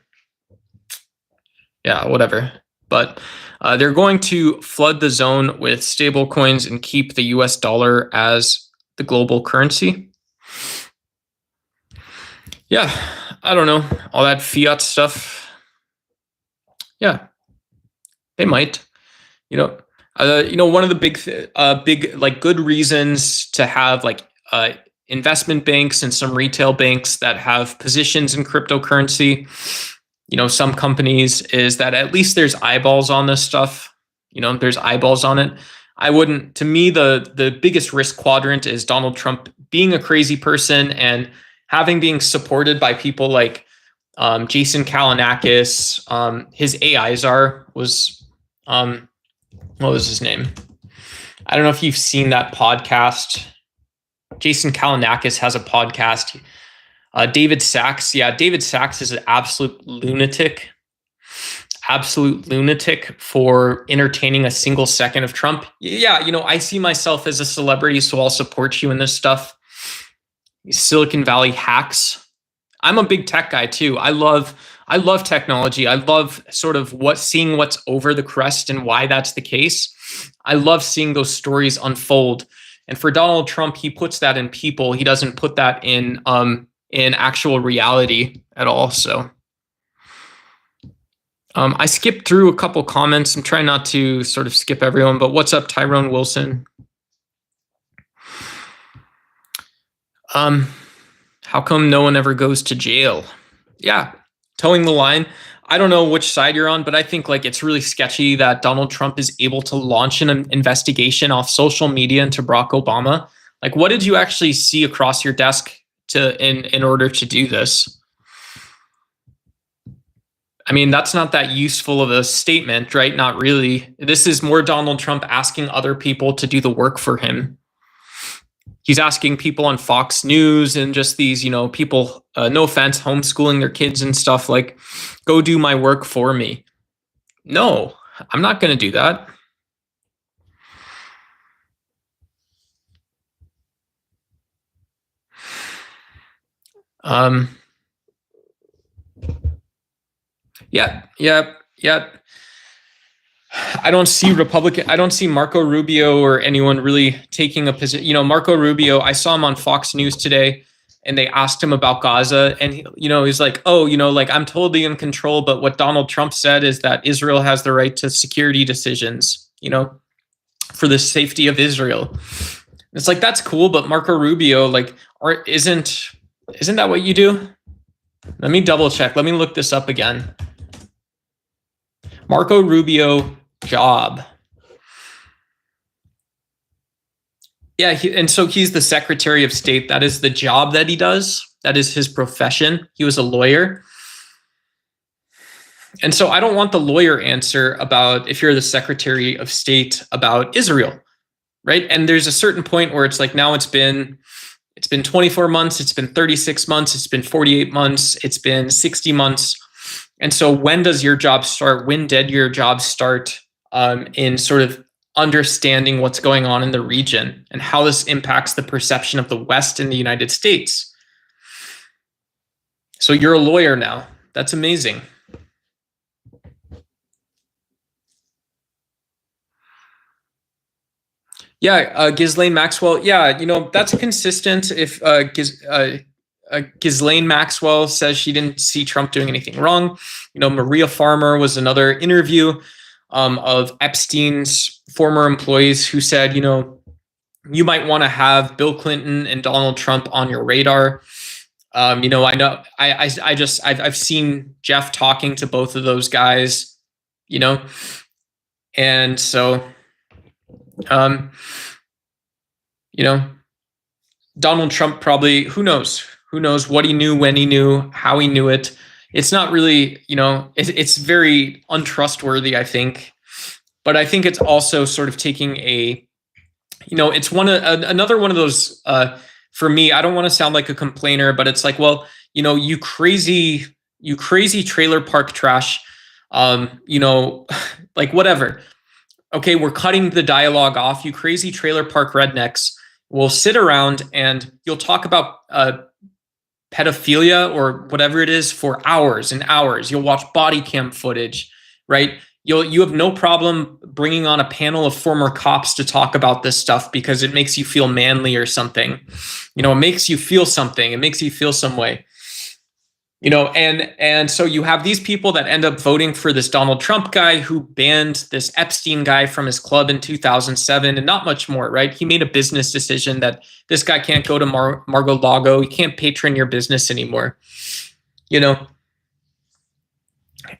Yeah, whatever. But they're going to flood the zone with stable coins and keep the US dollar as the global currency. Yeah, I don't know. All that fiat stuff. Yeah, they might. One of the big like good reasons to have like investment banks and some retail banks that have positions in cryptocurrency, some companies, is that at least there's eyeballs on this stuff. There's eyeballs on it. To me, the biggest risk quadrant is Donald Trump being a crazy person and being supported by people like Jason Kalinakis. His AI czar was, what was his name? I don't know if you've seen that podcast. Jason Kalinakis has a podcast. David Sachs. Yeah, David Sachs is an absolute lunatic for entertaining a single second of Trump. Yeah, I see myself as a celebrity, so I'll support you in this stuff. Silicon Valley hacks. I'm a big tech guy too. I love technology. I love sort of seeing what's over the crest and why that's the case. I love seeing those stories unfold. And for Donald Trump, he puts that in people. He doesn't put that in actual reality at all. So I skipped through a couple comments. I'm trying not to sort of skip everyone, but what's up, Tyrone Wilson? How come no one ever goes to jail? Yeah, towing the line. I don't know which side you're on, but I think like it's really sketchy that Donald Trump is able to launch an investigation off social media into Barack Obama. Like, what did you actually see across your desk in order to do this? I mean, that's not that useful of a statement, right? Not really. This is more Donald Trump asking other people to do the work for him. He's asking people on Fox News and just these, people, no offense, homeschooling their kids and stuff, like, go do my work for me. No, I'm not going to do that. Yeah. I don't see Marco Rubio or anyone really taking a position. Marco Rubio, I saw him on Fox News today and they asked him about Gaza and he's like, oh, like I'm totally in control. But what Donald Trump said is that Israel has the right to security decisions, for the safety of Israel. It's like, that's cool. But Marco Rubio, like, isn't that what you do? Let me double check. Let me look this up again. Marco Rubio job. Yeah, and so he's the Secretary of State. That is the job that he does. That is his profession. He was a lawyer. And so I don't want the lawyer answer about if you're the Secretary of State about Israel, right? And there's a certain point where it's like, now it's been 24 months, it's been 36 months, it's been 48 months, it's been 60 months. And so when does your job start? When did your job start in sort of understanding what's going on in the region and how this impacts the perception of the West in the United States? So you're a lawyer now. That's amazing. Yeah, Ghislaine Maxwell. Yeah, that's consistent. If Ghislaine Maxwell says she didn't see Trump doing anything wrong. Maria Farmer was another interview of Epstein's former employees who said, you might want to have Bill Clinton and Donald Trump on your radar. I know I've seen Jeff talking to both of those guys, and so, Donald Trump probably, who knows what he knew, when he knew, how he knew it. It's not really, it's very untrustworthy, I think. but I think it's also sort of taking a, it's another one of those, for me, I don't want to sound like a complainer, but it's like, well, you crazy trailer park trash, like whatever. Okay, we're cutting the dialogue off. You crazy trailer park rednecks will sit around and you'll talk about pedophilia or whatever it is for hours and hours. You'll watch body cam footage, right? You have no problem bringing on a panel of former cops to talk about this stuff because it makes you feel manly or something. It makes you feel something. It makes you feel some way. And so you have these people that end up voting for this Donald Trump guy who banned this Epstein guy from his club in 2007 and not much more, right? He made a business decision that this guy can't go to Mar-a-Lago. He can't patron your business anymore,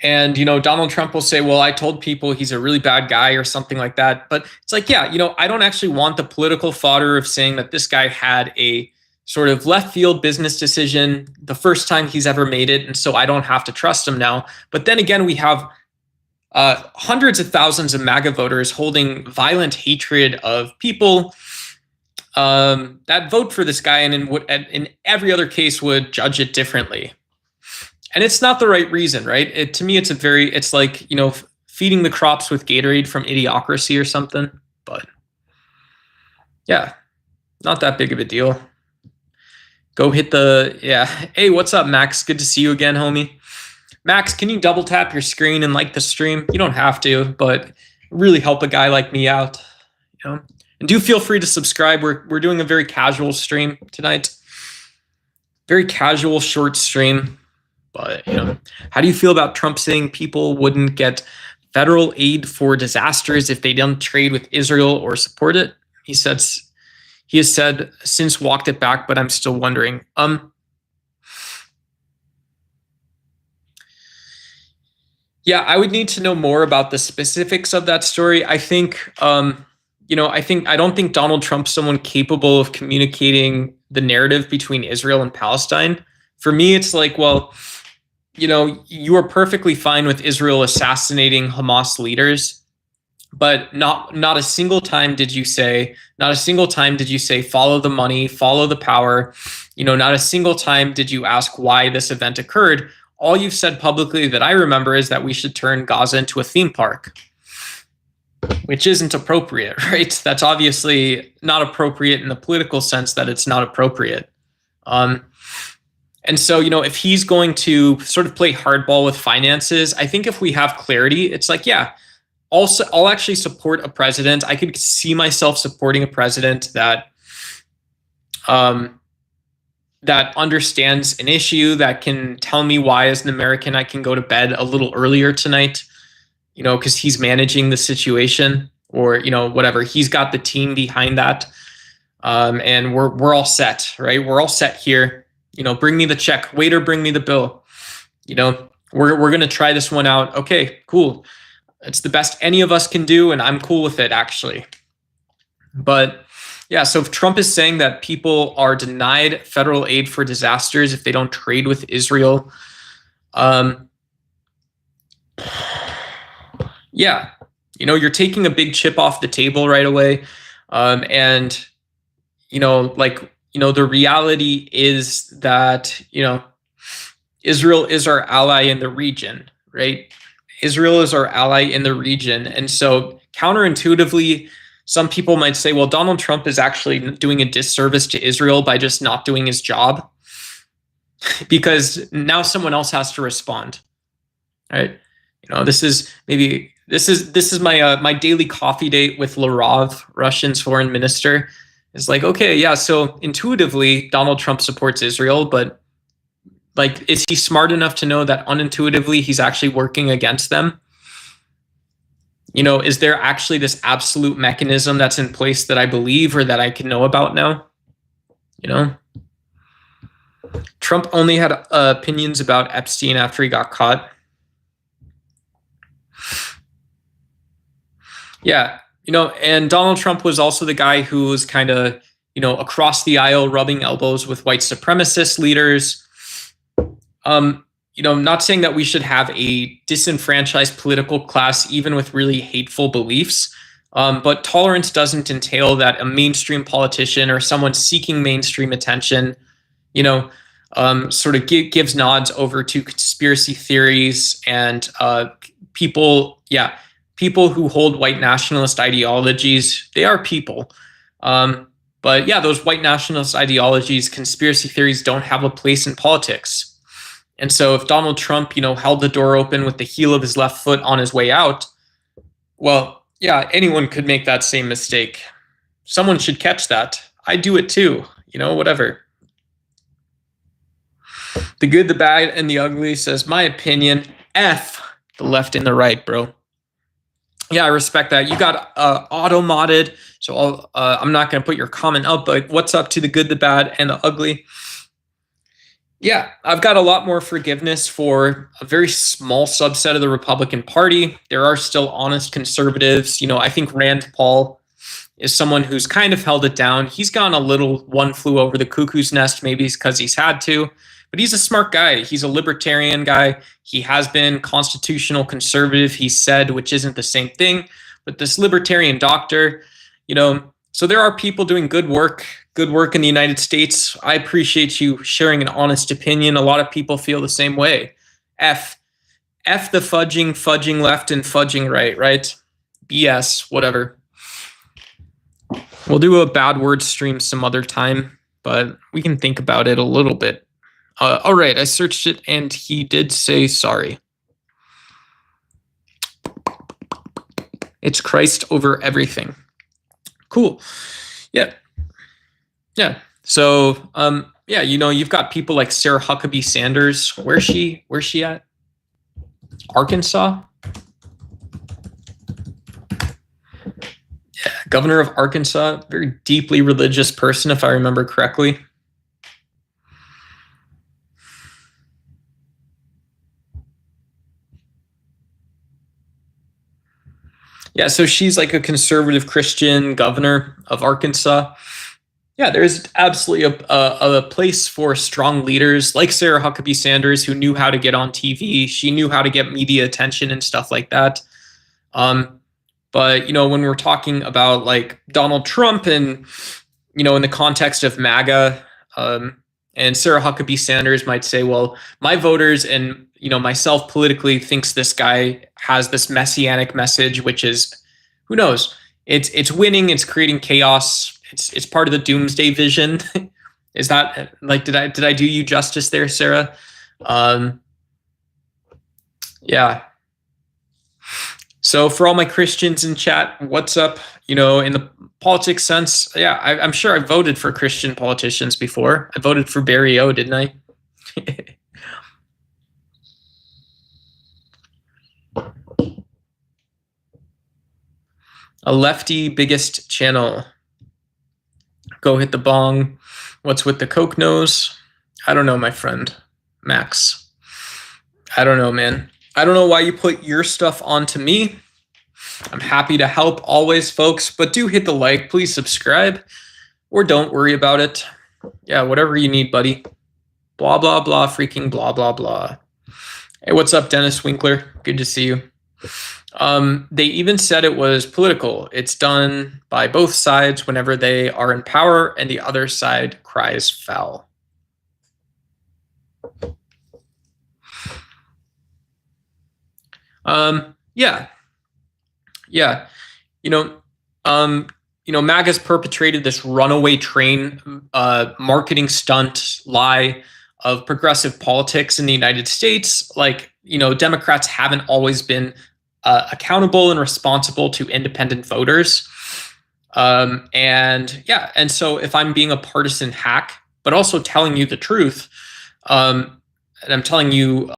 And, Donald Trump will say, well, I told people he's a really bad guy or something like that. But it's like, yeah, I don't actually want the political fodder of saying that this guy had a sort of left field business decision the first time he's ever made it. And so I don't have to trust him now. But then again, we have hundreds of thousands of MAGA voters holding violent hatred of people that vote for this guy and in every other case would judge it differently. And it's not the right reason, right? To me, it's like, feeding the crops with Gatorade from Idiocracy or something. But yeah, not that big of a deal. Go hit Hey, what's up, Max? Good to see you again, homie. Max, can you double tap your screen and like the stream? You don't have to, but really help a guy like me out. And do feel free to subscribe. We're doing a very casual stream tonight. Very casual, short stream. But, how do you feel about Trump saying people wouldn't get federal aid for disasters if they don't trade with Israel or support it? He has said since walked it back, but I'm still wondering. Yeah, I would need to know more about the specifics of that story. I think, I don't think Donald Trump's someone capable of communicating the narrative between Israel and Palestine. For me, it's like, well, you are perfectly fine with Israel assassinating Hamas leaders, but not a single time did you say follow the money, follow the power. Not a single time did you ask why this event occurred. All you've said publicly that I remember is that we should turn Gaza into a theme park, which isn't appropriate, right? That's obviously not appropriate in the political sense that it's not appropriate. And so, if he's going to sort of play hardball with finances, I think if we have clarity, it's like, yeah, I'll actually support a president. I could see myself supporting a president that understands an issue, that can tell me why, as an American, I can go to bed a little earlier tonight, because he's managing the situation, or, whatever. He's got the team behind that. And we're all set, right? We're all set here. Bring me the check. Waiter, bring me the bill. We're going to try this one out. Okay, cool. It's the best any of us can do, and I'm cool with it, actually. But yeah, so if Trump is saying that people are denied federal aid for disasters if they don't trade with Israel, yeah, you're taking a big chip off the table right away. And, the reality is that, Israel is our ally in the region, right? Israel is our ally in the region. And so counterintuitively, some people might say, well, Donald Trump is actually doing a disservice to Israel by just not doing his job, because now someone else has to respond, right? This is my my daily coffee date with Lavrov, Russian's foreign minister. It's like, okay, yeah, so intuitively, Donald Trump supports Israel, but like, is he smart enough to know that unintuitively he's actually working against them? Is there actually this absolute mechanism that's in place that I believe or that I can know about now? Trump only had opinions about Epstein after he got caught. Yeah. And Donald Trump was also the guy who was kind of, across the aisle rubbing elbows with white supremacist leaders. not saying that we should have a disenfranchised political class, even with really hateful beliefs. But tolerance doesn't entail that a mainstream politician or someone seeking mainstream attention, sort of gives nods over to conspiracy theories and people who hold white nationalist ideologies. They are people. But yeah, those white nationalist ideologies, conspiracy theories don't have a place in politics. And so if Donald Trump, held the door open with the heel of his left foot on his way out, well, yeah, anyone could make that same mistake. Someone should catch that. I do it too, whatever. The good, the bad, and the ugly says, my opinion, F the left and the right, bro. Yeah, I respect that. You got auto-modded, so I'm not going to put your comment up, but what's up to the good, the bad, and the ugly? Yeah, I've got a lot more forgiveness for a very small subset of the Republican Party. There are still honest conservatives. I think Rand Paul is someone who's kind of held it down. He's gone a little one flew over the cuckoo's nest, maybe because he's had to, but he's a smart guy. He's a libertarian guy. He has been constitutional conservative, he said, which isn't the same thing, but this libertarian doctor, so there are people doing good work in the United States. I appreciate you sharing an honest opinion. A lot of people feel the same way. F the fudging left and fudging right? BS, whatever. We'll do a bad word stream some other time, but we can think about it a little bit. All right, I searched it and he did say sorry. It's Christ over everything. Cool. Yeah. So, you've got people like Sarah Huckabee Sanders. Where's she at? Arkansas? Yeah, governor of Arkansas, very deeply religious person, if I remember correctly. Yeah, so she's like a conservative Christian governor of Arkansas. Yeah, there's absolutely a place for strong leaders like Sarah Huckabee Sanders, who knew how to get on TV. She knew how to get media attention and stuff like that. But, when we're talking about like Donald Trump and, in the context of MAGA, and Sarah Huckabee Sanders might say, well, my voters and, myself politically thinks this guy has this messianic message, which is, who knows? It's winning. It's creating chaos. It's part of the doomsday vision. Is that like, did I do you justice there, Sarah? Yeah. So for all my Christians in chat, what's up? In the politics sense, yeah, I'm sure I voted for Christian politicians before. I voted for Barry O, didn't I? A lefty biggest channel. Go hit the bong. What's with the coke nose? I don't know, my friend. Max. I don't know, man. I don't know why you put your stuff onto me. I'm happy to help always, folks, but do hit the like. Please subscribe or don't worry about it. Yeah, whatever you need, buddy. Blah, blah, blah, freaking blah, blah, blah. Hey, what's up, Dennis Winkler? Good to see you. They even said it was political. It's done by both sides whenever they are in power and the other side cries foul. MAGA's perpetrated this runaway train marketing stunt lie of progressive politics in the United States. Like, Democrats haven't always been accountable and responsible to independent voters. And so if I'm being a partisan hack, but also telling you the truth, and I'm telling you,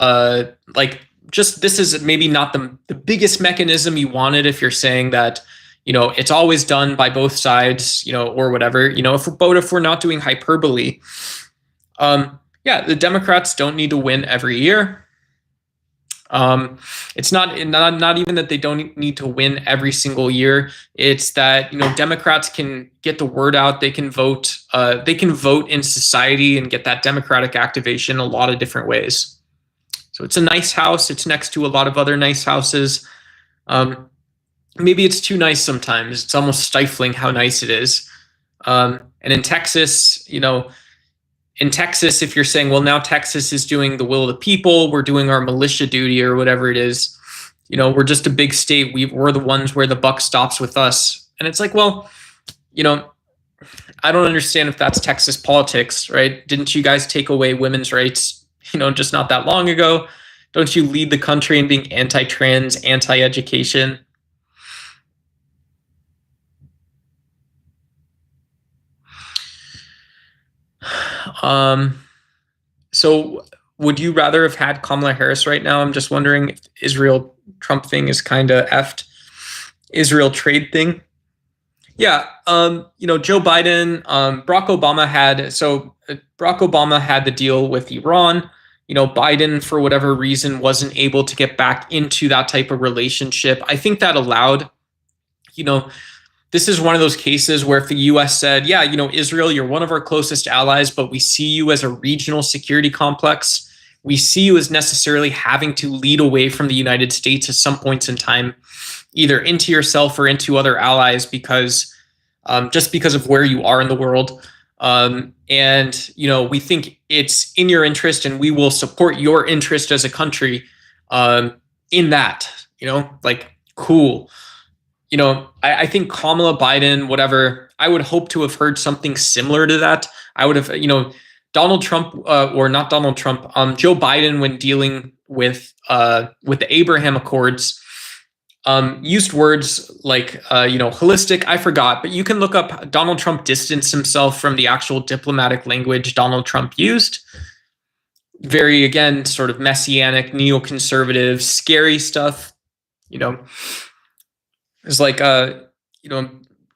this is maybe not the biggest mechanism you wanted if you're saying that, it's always done by both sides, or whatever, if we're not doing hyperbole. The Democrats don't need to win every year. It's not even that they don't need to win every single year. It's that, Democrats can get the word out. They can vote. They can vote in society and get that democratic activation a lot of different ways. So it's a nice house. It's next to a lot of other nice houses. Maybe it's too nice sometimes. It's almost stifling how nice it is. And in Texas, if you're saying, well, now Texas is doing the will of the people, we're doing our militia duty or whatever it is, we're just a big state. We're the ones where the buck stops with us. And it's like, well, I don't understand if that's Texas politics, right? Didn't you guys take away women's rights, just not that long ago? Don't you lead the country in being anti-trans, anti-education? So would you rather have had Kamala Harris right now? I'm just wondering if Israel Trump thing is kind of effed. Israel trade thing. Yeah. Joe Biden, Barack Obama had the deal with Iran. Biden, for whatever reason, wasn't able to get back into that type of relationship. I think that allowed, this is one of those cases where if the US said, yeah, Israel, you're one of our closest allies, but we see you as a regional security complex. We see you as necessarily having to lead away from the United States at some points in time, either into yourself or into other allies, because just because of where you are in the world. And we think it's in your interest and we will support your interest as a country in that, cool. I think Kamala Biden, whatever, I would hope to have heard something similar to that. I would have, Donald Trump, or not Donald Trump, Joe Biden, when dealing with the Abraham Accords, used words like, holistic. I forgot, but you can look up Donald Trump distanced himself from the actual diplomatic language Donald Trump used. Very, again, sort of messianic, neoconservative, scary stuff. It's like,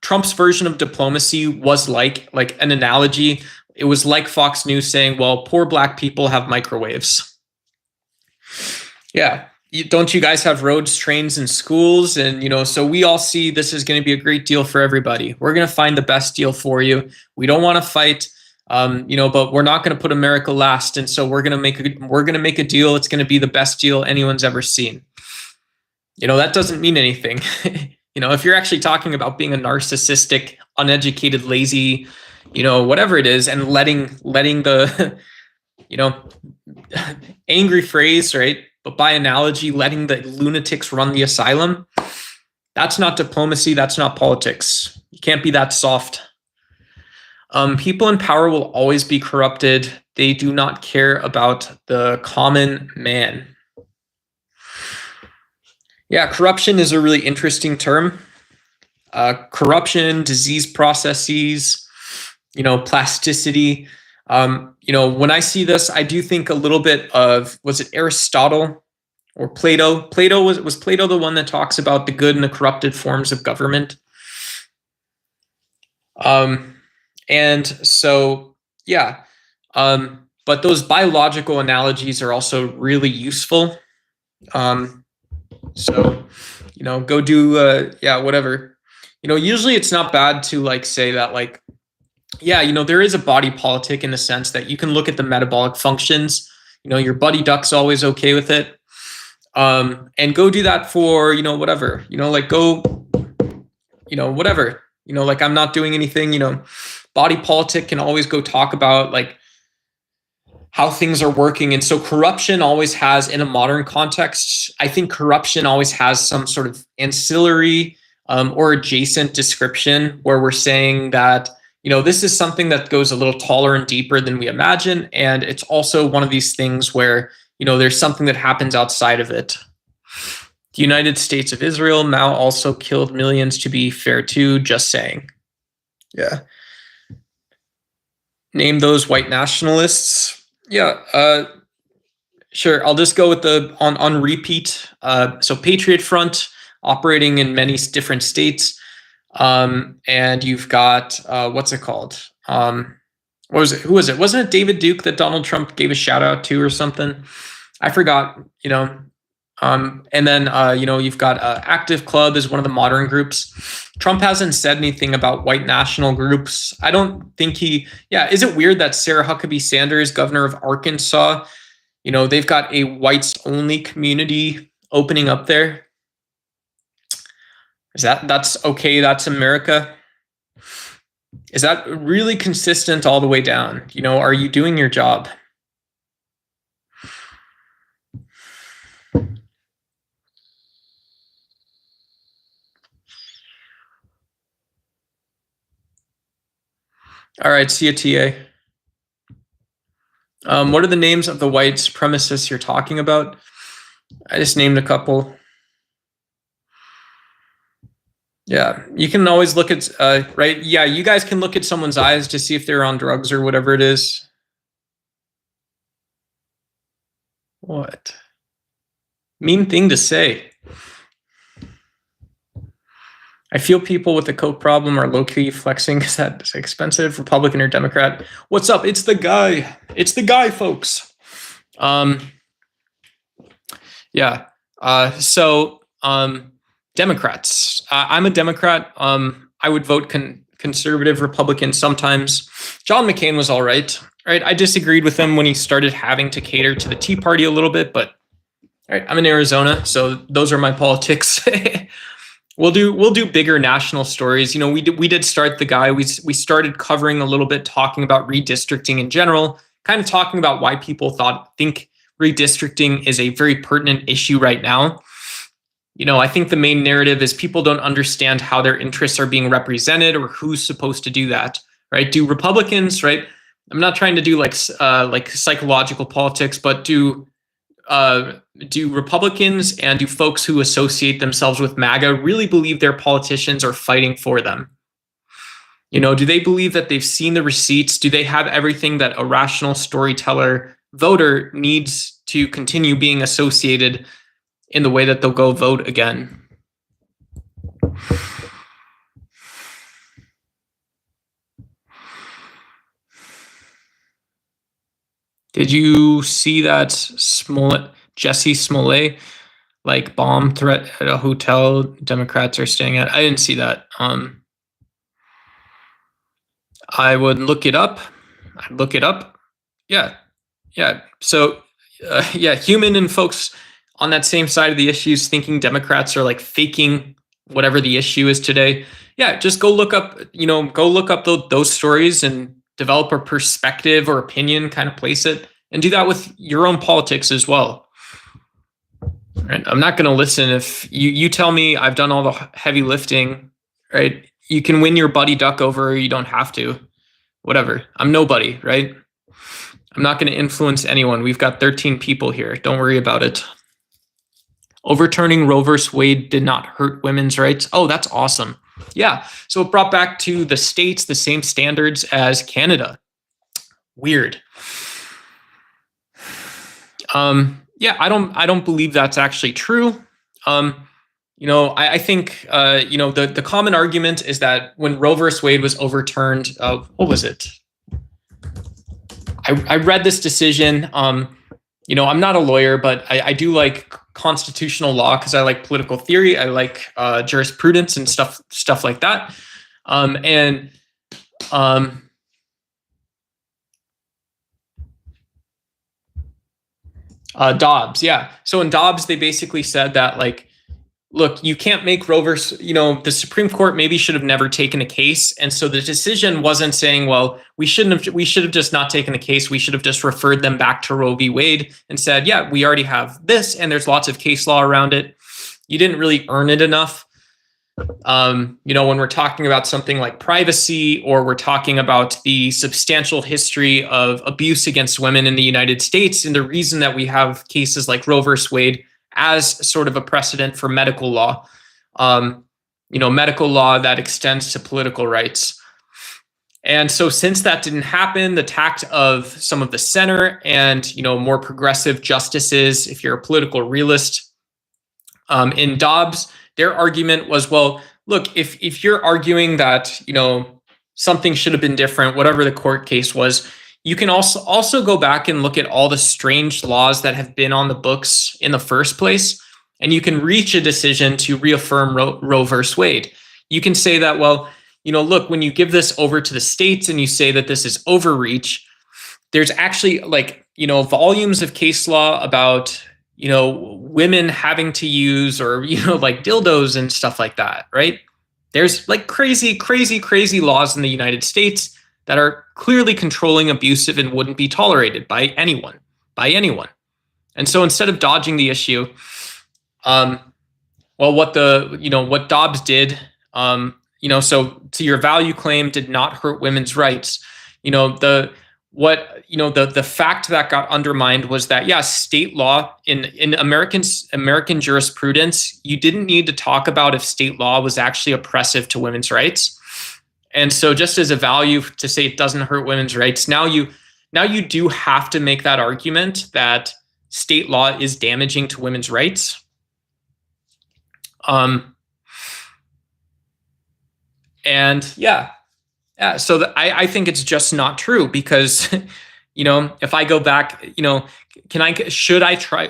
Trump's version of diplomacy was like an analogy. It was like Fox News saying, well, poor black people have microwaves. Yeah. Don't you guys have roads, trains, and schools? And, so we all see this is going to be a great deal for everybody. We're going to find the best deal for you. We don't want to fight, but we're not going to put America last. And so we're going to make a deal. It's going to be the best deal anyone's ever seen. That doesn't mean anything. If you're actually talking about being a narcissistic, uneducated, lazy, whatever it is, and letting the, angry phrase, right? But by analogy, letting the lunatics run the asylum, that's not diplomacy. That's not politics. You can't be that soft. People in power will always be corrupted. They do not care about the common man. Yeah, corruption is a really interesting term. Corruption, disease processes, plasticity. When I see this, I do think a little bit of, was it Aristotle or Plato? Was Plato the one that talks about the good and the corrupted forms of government? And so, yeah. But those biological analogies are also really useful. So, go do, whatever. Usually it's not bad to say that there is a body politic in the sense that you can look at the metabolic functions. Your buddy duck's always okay with it. And go do that for, whatever, go, whatever, I'm not doing anything, body politic can always go talk about how things are working. And so corruption always has, in a modern context, I think corruption always has some sort of ancillary or adjacent description where we're saying that, this is something that goes a little taller and deeper than we imagine. And it's also one of these things where, there's something that happens outside of it. The United States of Israel, Mao also killed millions, to be fair too, just saying. Yeah. Name those white nationalists. Yeah, sure. I'll just go with on repeat. So Patriot Front operating in many different states. And you've got, what's it called? Who was it? Wasn't it David Duke that Donald Trump gave a shout out to or something? I forgot, and then, you've got Active Club is one of the modern groups. Trump hasn't said anything about white national groups. I don't think is it weird that Sarah Huckabee Sanders, governor of Arkansas, You know, they've got a whites only community opening up there. That's okay? That's America. Is that really consistent all the way down? You know, are you doing your job? All right, see you, TA. What are the names of the white supremacists you're talking about? I just named a couple. Yeah, you can always look at, right? Yeah, you guys can look at someone's eyes to see if they're on drugs or whatever it is. What? Mean thing to say. I feel people with the coke problem are low-key flexing because that's expensive, Republican or Democrat. What's up? It's the guy. It's the guy, folks. Yeah. Democrats. I'm a Democrat. I would vote conservative Republican sometimes. John McCain was all right. Right. I disagreed with him when he started having to cater to the Tea Party a little bit, but right, I'm in Arizona, so those are my politics. We'll do bigger national stories. You know, we did start the guy. We started covering a little bit, talking about redistricting in general, kind of talking about why people think redistricting is a very pertinent issue right now. You know, I think the main narrative is people don't understand how their interests are being represented or who's supposed to do that, right? Do Republicans, right? I'm not trying to do like psychological politics, but do Republicans and do folks who associate themselves with MAGA really believe their politicians are fighting for them? You know, do they believe that they've seen the receipts? Do they have everything that a rational storyteller voter needs to continue being associated in the way that they'll go vote again? Did you see that Jesse Smollett, like bomb threat at a hotel Democrats are staying at? I didn't see that. I would look it up. I'd look it up. Yeah. So, yeah, human and folks on that same side of the issues thinking Democrats are like faking whatever the issue is today. Yeah, just go look up, those stories and develop a perspective or opinion, kind of place it, and do that with your own politics as well. Right? I'm not going to listen if you tell me I've done all the heavy lifting, right? You can win your buddy duck over, you don't have to. Whatever. I'm nobody, right? I'm not going to influence anyone. We've got 13 people here. Don't worry about it. Overturning Roe vs. Wade did not hurt women's rights. Oh, that's awesome. Yeah. So it brought back to the states the same standards as Canada. Weird. Yeah, I don't believe that's actually true. I think the common argument is that when Roe vs. Wade was overturned, what was it? I read this decision. I'm not a lawyer, but I do like constitutional law because I like political theory. I like jurisprudence and stuff like that. Dobbs, yeah. So in Dobbs, they basically said that, like, look, you can't make Roe versus, the Supreme Court maybe should have never taken a case. And so the decision wasn't saying, well, we should have just not taken the case. We should have just referred them back to Roe v. Wade and said, yeah, we already have this and there's lots of case law around it. You didn't really earn it enough. When we're talking about something like privacy, or we're talking about the substantial history of abuse against women in the United States, and the reason that we have cases like Roe versus Wade as sort of a precedent for medical law, medical law that extends to political rights. And so since that didn't happen, the tact of some of the center and, more progressive justices, if you're a political realist, in Dobbs, their argument was, well, look, if you're arguing that, something should have been different, whatever the court case was, you can also go back and look at all the strange laws that have been on the books in the first place, and you can reach a decision to reaffirm Roe versus Wade. You can say that, well, look, when you give this over to the states and you say that this is overreach, there's actually like, volumes of case law about, women having to use, or, like dildos and stuff like that, right? There's like crazy, crazy, crazy laws in the United States that are clearly controlling, abusive, and wouldn't be tolerated by anyone, And so instead of dodging the issue, well, what Dobbs did, so to your value claim did not hurt women's rights. The fact that got undermined was that, yeah, state law in American jurisprudence, you didn't need to talk about if state law was actually oppressive to women's rights. And so just as a value to say it doesn't hurt women's rights, now you do have to make that argument that state law is damaging to women's rights. And yeah, so I think it's just not true, because, if I go back, should I try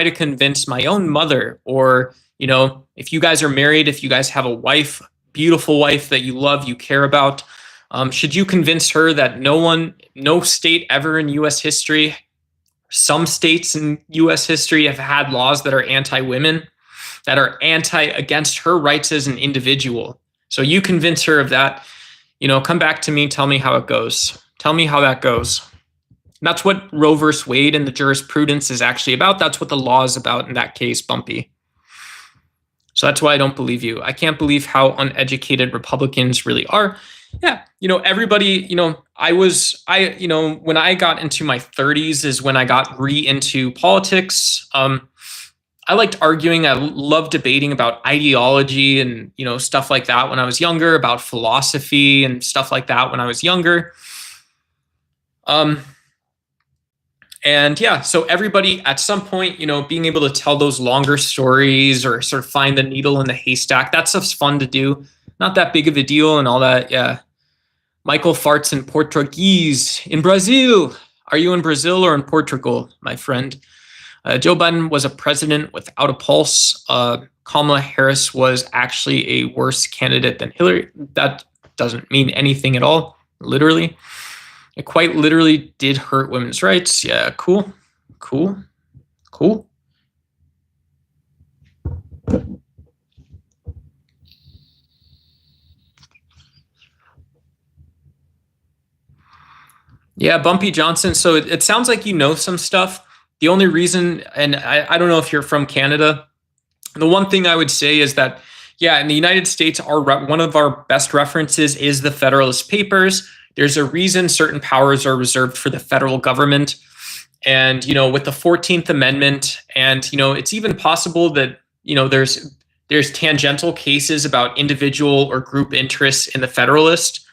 to convince my own mother, or, if you guys are married, if you guys have a wife, beautiful wife that you love, you care about, should you convince her that no state ever in U.S. history, some states in U.S. history have had laws that are anti-women, that are against her rights as an individual? So you convince her of that, come back to me, tell me how it goes. Tell me how that goes. And that's what Roe versus Wade and the jurisprudence is actually about. That's what the law is about in that case, Bumpy. So that's why I don't believe you. I can't believe how uneducated Republicans really are. Yeah, everybody, when I got into my 30s is when I got into politics. I liked arguing. I loved debating about ideology and, stuff like that when I was younger, about philosophy and stuff like that when I was younger. And yeah, so everybody at some point, being able to tell those longer stories or sort of find the needle in the haystack, that stuff's fun to do. Not that big of a deal and all that. Yeah. Michael farts in Portuguese in Brazil. Are you in Brazil or in Portugal, my friend? Joe Biden was a president without a pulse. Kamala Harris was actually a worse candidate than Hillary. That doesn't mean anything at all, literally. It quite literally did hurt women's rights. Yeah, cool. Yeah, Bumpy Johnson. So it sounds like you know some stuff. The only reason, and I don't know if you're from Canada, the one thing I would say is that, yeah, in the United States, one of our best references is the Federalist Papers. There's a reason certain powers are reserved for the federal government. And, with the 14th Amendment, and, it's even possible that, there's tangential cases about individual or group interests in the Federalist.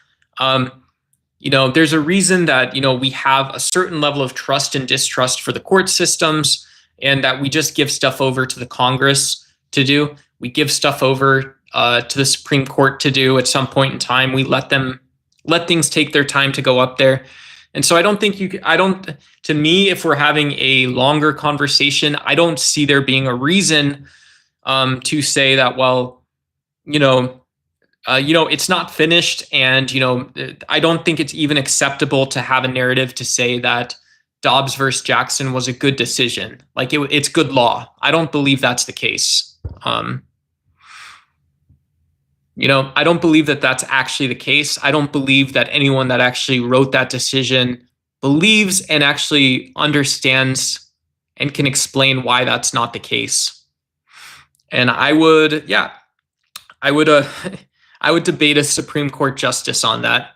There's a reason that, we have a certain level of trust and distrust for the court systems, and that we just give stuff over to the Congress to do. We give stuff over to the Supreme Court to do at some point in time. We let things take their time to go up there. And so I don't think to me, if we're having a longer conversation, I don't see there being a reason to say that, well, it's not finished. And, I don't think it's even acceptable to have a narrative to say that Dobbs versus Jackson was a good decision. Like it's good law. I don't believe that's the case. I don't believe that that's actually the case. I don't believe that anyone that actually wrote that decision believes and actually understands and can explain why that's not the case. And I would debate a Supreme Court justice on that.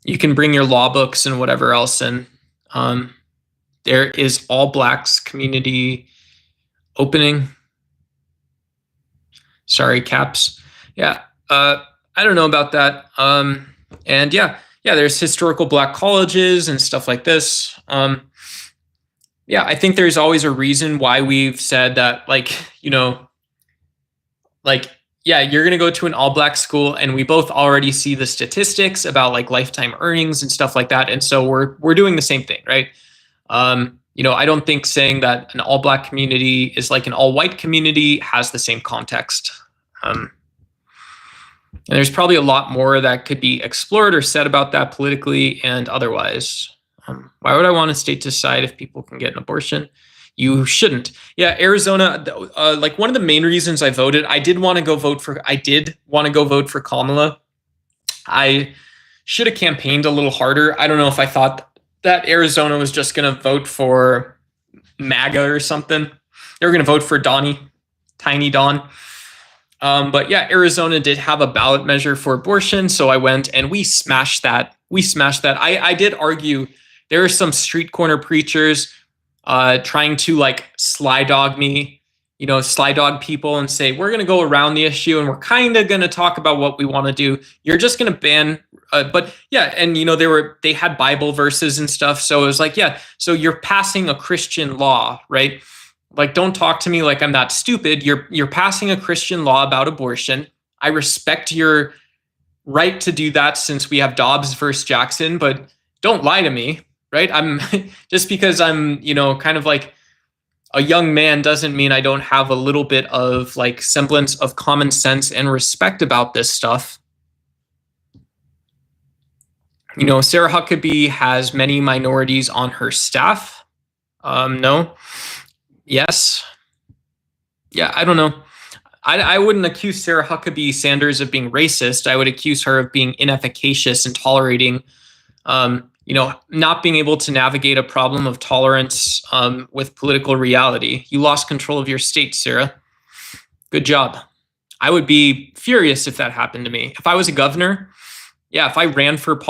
You can bring your law books and whatever else, and there is all blacks community opening. Sorry, caps. Yeah, I don't know about that. And yeah, there's historical black colleges and stuff like this. Yeah, I think there's always a reason why we've said that, yeah, you're going to go to an all black school, and we both already see the statistics about lifetime earnings and stuff like that. And so we're doing the same thing, right? I don't think saying that an all black community is like an all white community has the same context. And there's probably a lot more that could be explored or said about that politically and otherwise. Why would I want a state to decide if people can get an abortion? You shouldn't. Yeah, Arizona. Like one of the main reasons I voted, I did want to go vote for Kamala. I should have campaigned a little harder. I don't know if I thought that Arizona was just going to vote for MAGA or something. They were going to vote for Tiny Don. But yeah, Arizona did have a ballot measure for abortion, so I went and we smashed that. I did argue there are some street corner preachers trying to like sly dog people and say we're going to go around the issue and we're kind of going to talk about what we want to do. You're just going to ban, but yeah, and they had Bible verses and stuff, so it was like, yeah, so you're passing a Christian law, right? Like, don't talk to me like I'm that stupid. You're passing a Christian law about abortion. I respect your right to do that since we have Dobbs versus Jackson, but don't lie to me, right? I'm just because I'm, kind of like a young man doesn't mean I don't have a little bit of like semblance of common sense and respect about this stuff. Sarah Huckabee has many minorities on her staff. No. Yes. Yeah, I don't know. I wouldn't accuse Sarah Huckabee Sanders of being racist. I would accuse her of being inefficacious and tolerating, not being able to navigate a problem of tolerance with political reality. You lost control of your state, Sarah. Good job. I would be furious if that happened to me. If I was a governor, if I ran for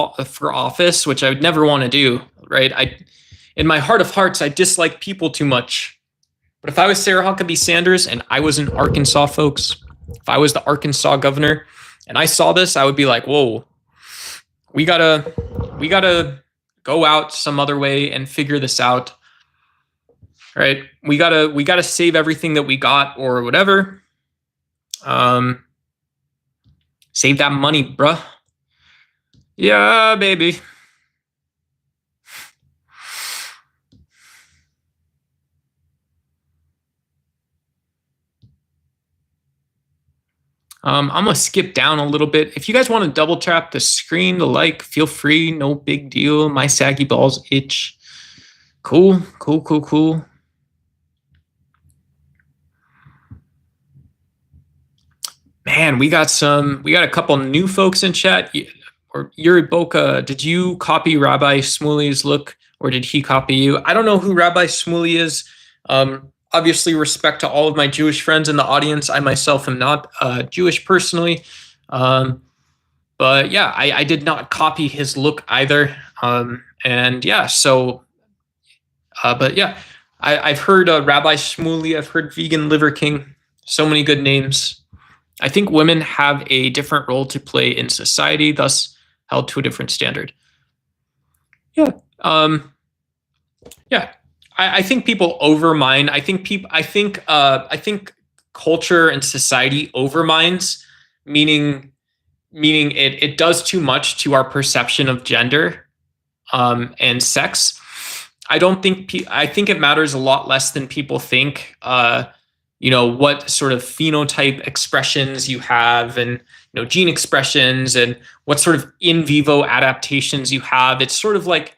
office, which I would never want to do, right? In my heart of hearts, I dislike people too much. But if I was Sarah Huckabee Sanders and I was in Arkansas, folks, if I was the Arkansas governor and I saw this, I would be like, whoa, we gotta go out some other way and figure this out. Right? We gotta save everything that we got or whatever. Save that money, bruh. Yeah, baby. I'm going to skip down a little bit. If you guys want to double tap the screen to like, feel free. No big deal. My saggy balls itch. Cool. Man, we got a couple new folks in chat. Or Yuri Boka, did you copy Rabbi Shmuley's look or did he copy you? I don't know who Rabbi Shmuley is. Obviously, respect to all of my Jewish friends in the audience. I myself am not Jewish personally. But yeah, I did not copy his look either. And yeah, so, but yeah, I've heard Rabbi Shmuley, I've heard Vegan Liver King, so many good names. I think women have a different role to play in society, thus held to a different standard. Yeah. Yeah. I think people overmine. I think culture and society overmines, meaning it does too much to our perception of gender and sex. I think it matters a lot less than people think. What sort of phenotype expressions you have and gene expressions and what sort of in vivo adaptations you have. It's sort of like,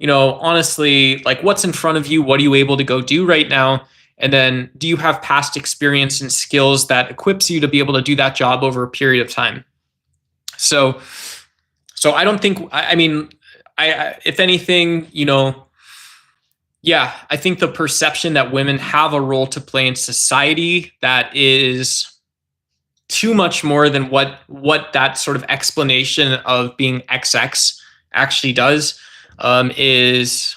honestly, like what's in front of you, what are you able to go do right now? And then do you have past experience and skills that equips you to be able to do that job over a period of time? So I don't think, if anything, I think the perception that women have a role to play in society that is too much more than what that sort of explanation of being XX actually does is,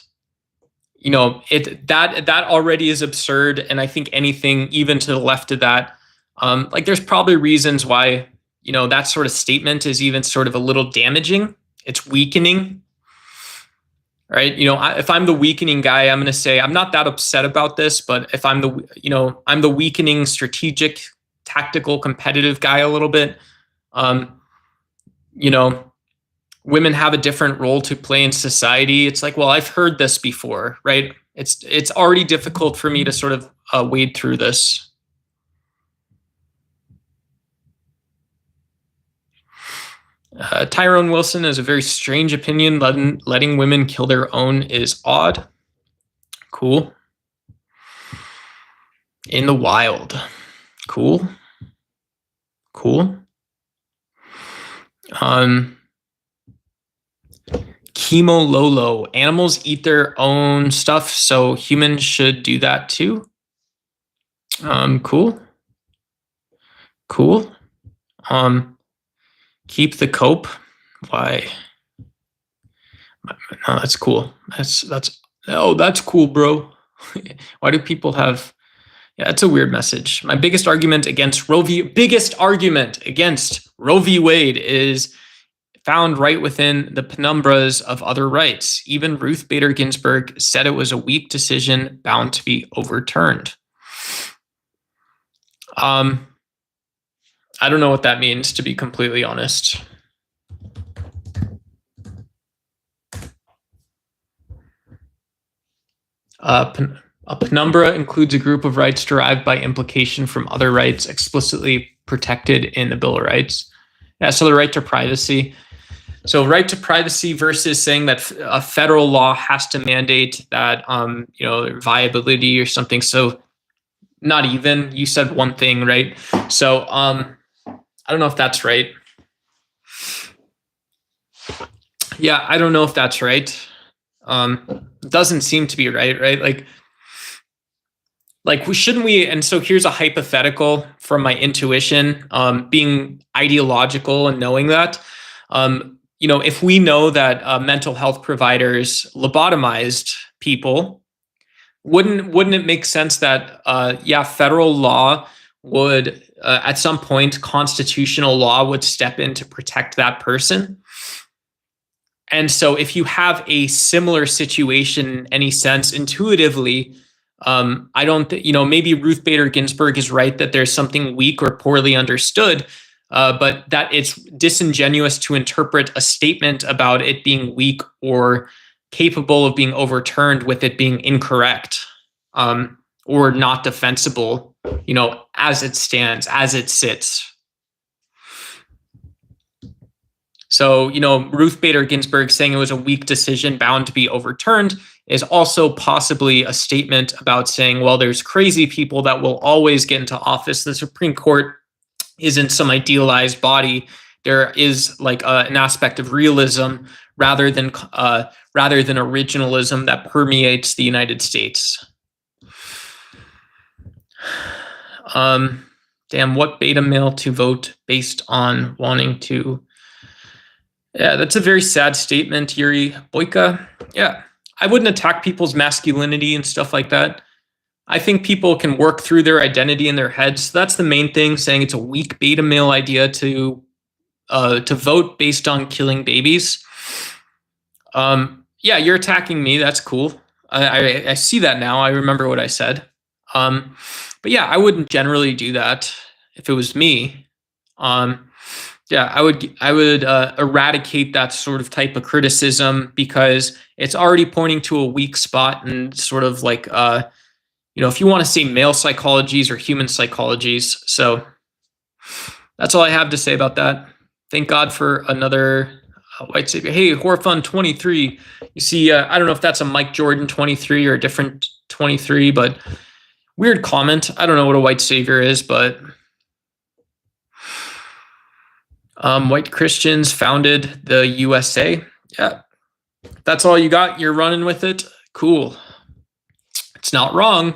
that already is absurd. And I think anything even to the left of that, there's probably reasons why, that sort of statement is even sort of a little damaging. It's weakening. Right. If I'm the weakening guy, I'm going to say I'm not that upset about this. But if I'm the weakening, strategic, tactical, competitive guy a little bit, women have a different role to play in society. It's like, well, I've heard this before. Right. It's already difficult for me to sort of wade through this. Tyrone Wilson has a very strange opinion. Letting women kill their own is odd. Cool. In the wild. Cool. Cool. Chemo Lolo. Animals eat their own stuff, so humans should do that too. Cool. Cool. Keep the cope. Why? No, that's cool. That's cool, bro. Why do people have? Yeah, it's a weird message. My biggest argument against Roe v. Wade is found right within the penumbras of other rights. Even Ruth Bader Ginsburg said it was a weak decision bound to be overturned. I don't know what that means, to be completely honest. A penumbra includes a group of rights derived by implication from other rights explicitly protected in the Bill of Rights. Yeah, so the right to privacy. So right to privacy versus saying that a federal law has to mandate that, viability or something. So not even, you said one thing, right? So I don't know if that's right. Yeah, I don't know if that's right. Doesn't seem to be right? Shouldn't we? And so here's a hypothetical from my intuition, being ideological and knowing that, if we know that mental health providers lobotomized people, wouldn't it make sense that federal law would at some point, constitutional law would step in to protect that person? And so if you have a similar situation in any sense, intuitively, I don't think, maybe Ruth Bader Ginsburg is right that there's something weak or poorly understood, but that it's disingenuous to interpret a statement about it being weak or capable of being overturned with it being incorrect, or not defensible, as it stands, as it sits. So, Ruth Bader Ginsburg saying it was a weak decision bound to be overturned is also possibly a statement about saying, well, there's crazy people that will always get into office. The Supreme Court isn't some idealized body. There is an aspect of realism rather than originalism that permeates the United States. What beta male to vote based on wanting to? Yeah, that's a very sad statement, Yuri Boyka. Yeah, I wouldn't attack people's masculinity and stuff like that. I think people can work through their identity in their heads. So that's the main thing, saying it's a weak beta male idea to vote based on killing babies. Yeah, you're attacking me. That's cool. I see that now. I remember what I said. But yeah, I wouldn't generally do that if it was me. Yeah, I would eradicate that sort of type of criticism because it's already pointing to a weak spot and sort of if you want to say male psychologies or human psychologies. So that's all I have to say about that. Thank God for another white savior. Hey, Horfun23. You see, I don't know if that's a Mike Jordan 23 or a different 23, but weird comment. I don't know what a white savior is, but white Christians founded the USA. Yeah, that's all you got. You're running with it. Cool. It's not wrong.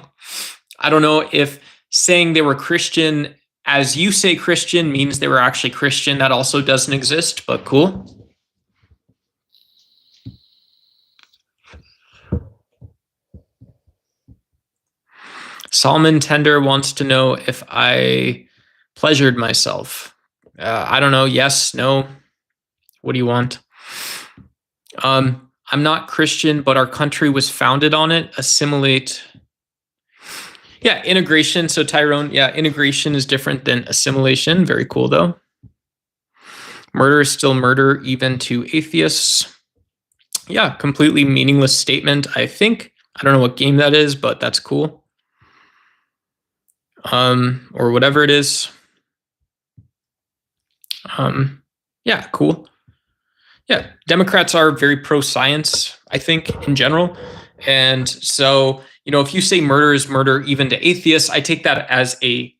I don't know if saying they were Christian as you say Christian means they were actually Christian. That also doesn't exist, but cool. Solomon Tender wants to know if I pleasured myself. I don't know. Yes, no. What do you want? I'm not Christian, but our country was founded on it. Assimilate. Yeah, integration. So Tyrone, yeah, integration is different than assimilation. Very cool, though. Murder is still murder, even to atheists. Yeah, completely meaningless statement, I think. I don't know what game that is, but that's cool. Or whatever it is. Yeah, cool. Yeah, Democrats are very pro-science, I think, in general. And so, if you say murder is murder, even to atheists, I take that as a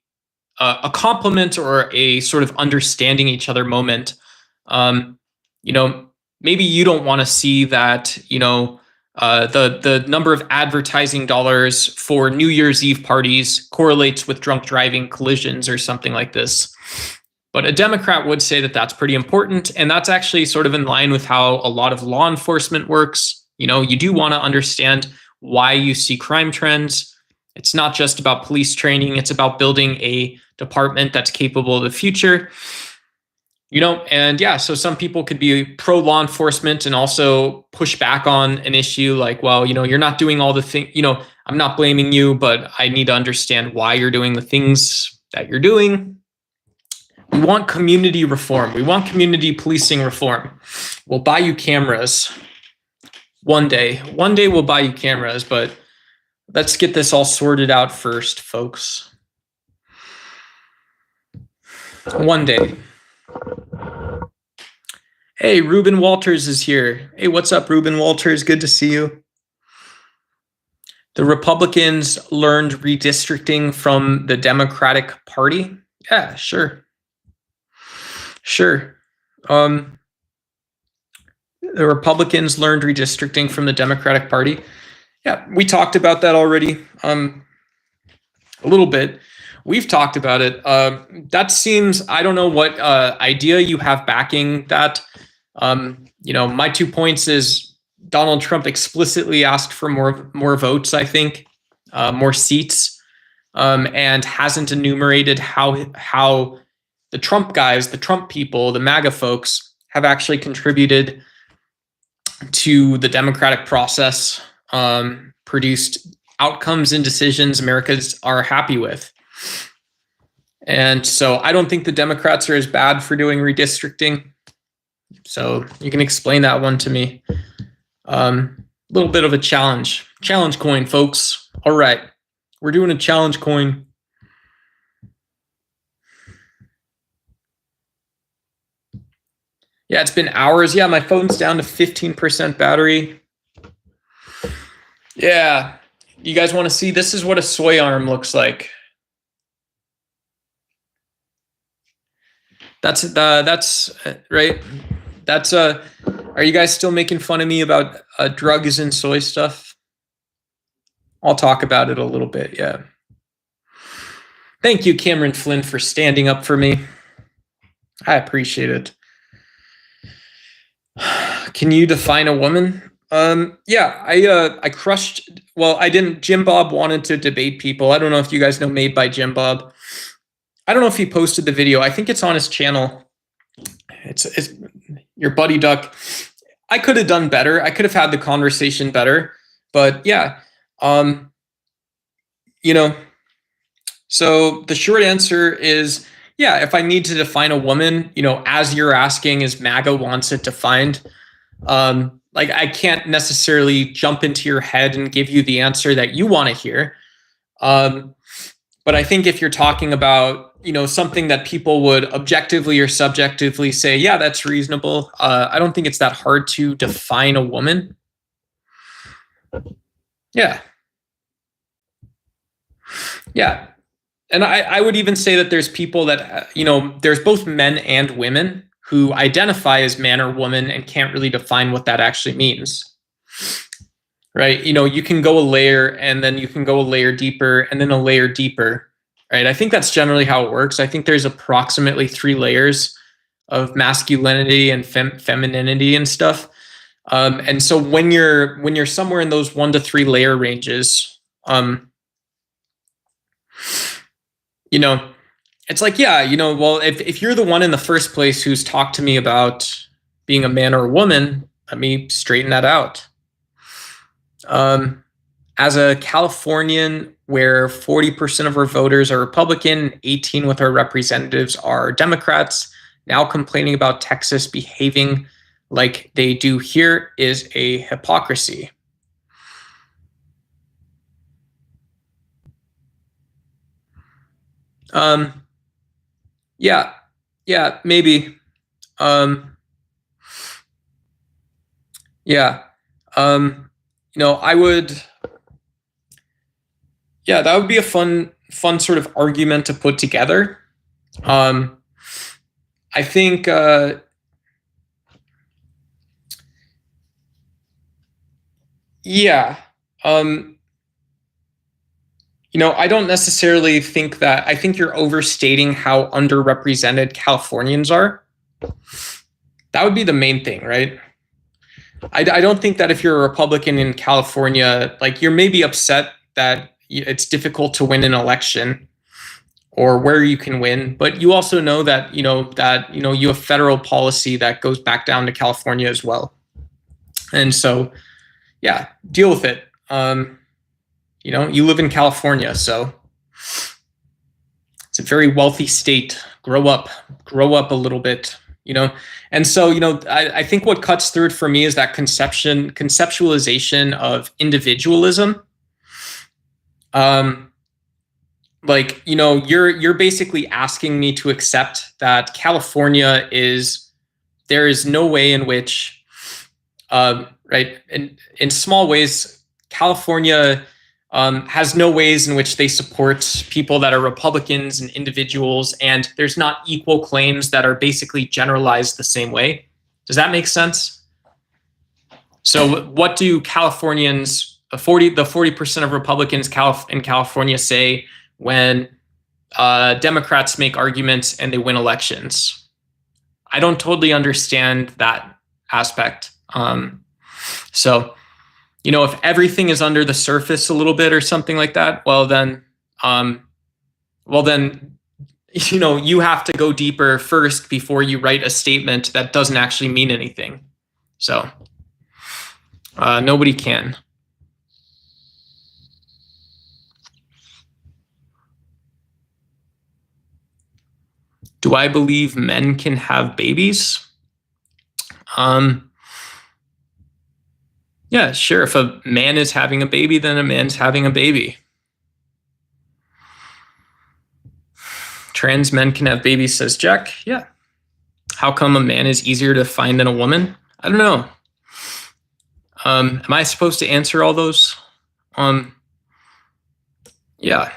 compliment or a sort of understanding each other moment. Um, you know, Maybe you don't want to see that, the number of advertising dollars for New Year's Eve parties correlates with drunk driving collisions or something like this. But a Democrat would say that that's pretty important. And that's actually sort of in line with how a lot of law enforcement works. You do want to understand why you see crime trends. It's not just about police training, it's about building a department that's capable of the future. And yeah, so some people could be pro law enforcement and also push back on an issue like, well, you're not doing all the things, I'm not blaming you, but I need to understand why you're doing the things that you're doing. We want community reform. We want community policing reform. We'll buy you cameras one day. One day we'll buy you cameras, but let's get this all sorted out first, folks. One day. Hey, Ruben Walters is here. Hey, what's up, Ruben Walters? Good to see you. The Republicans learned redistricting from the Democratic Party. Yeah, sure. Sure. The Republicans learned redistricting from the Democratic Party. Yeah, we talked about that already. A little bit. We've talked about it. That seems, I don't know what idea you have backing that. My 2 points is Donald Trump explicitly asked for more votes, I think, more seats, and hasn't enumerated how the Trump guys, the Trump people, the MAGA folks have actually contributed to the democratic process, produced outcomes and decisions Americans are happy with. And so I don't think the Democrats are as bad for doing redistricting. So you can explain that one to me. Little bit of a challenge coin, folks. All right, we're doing a challenge coin. Yeah, it's been hours. Yeah, my phone's down to 15% battery. Yeah, you guys want to see? This is what a soy arm looks like. That's right. That's are you guys still making fun of me about drugs and soy stuff? I'll talk about it a little bit. Yeah. Thank you, Cameron Flynn, for standing up for me. I appreciate it. Can you define a woman? Yeah, I crushed. Well, I didn't. Jim Bob wanted to debate people. I don't know if you guys know Made by Jim Bob. I don't know if he posted the video. I think it's on his channel. It's your buddy Duck. I could have done better. I could have had the conversation better. But yeah, so the short answer is, yeah, if I need to define a woman, as you're asking, as MAGA wants it defined, like I can't necessarily jump into your head and give you the answer that you want to hear. But I think if you're talking about, something that people would objectively or subjectively say, yeah, that's reasonable. I don't think it's that hard to define a woman. Yeah. Yeah. And I would even say that there's people that, there's both men and women who identify as man or woman and can't really define what that actually means. Right? You can go a layer and then you can go a layer deeper and then a layer deeper. Right? I think that's generally how it works. I think there's approximately 3 layers of masculinity and femininity and stuff. And so when you're somewhere in those 1 to 3 layer ranges, it's like, yeah, well, if you're the one in the first place who's talked to me about being a man or a woman, let me straighten that out. As a Californian where 40% of our voters are Republican, 18 with our representatives are Democrats, now complaining about Texas behaving like they do here is a hypocrisy. Yeah, maybe. Yeah. I would. Yeah, that would be a fun sort of argument to put together. I think. Yeah. Um, I don't necessarily think that. I think you're overstating how underrepresented Californians are. That would be the main thing, right? I don't think that if you're a Republican in California, like you're maybe upset that it's difficult to win an election or where you can win, but you also know that you have federal policy that goes back down to California as well, and so yeah, deal with it. You live in California, so it's a very wealthy state. Grow up a little bit, And so, I think what cuts through it for me is that conceptualization of individualism. You're basically asking me to accept that California there is no way in which, right, in small ways, California has no ways in which they support people that are Republicans and individuals, and there's not equal claims that are basically generalized the same way. Does that make sense? So what do Californians, the 40% of Republicans in California say when Democrats make arguments and they win elections? I don't totally understand that aspect. If everything is under the surface a little bit or something like that, well then, you have to go deeper first before you write a statement that doesn't actually mean anything. So nobody can. Do I believe men can have babies? Yeah, sure. If a man is having a baby, then a man's having a baby. Trans men can have babies, says Jack. Yeah. How come a man is easier to find than a woman? I don't know. Am I supposed to answer all those? Yeah.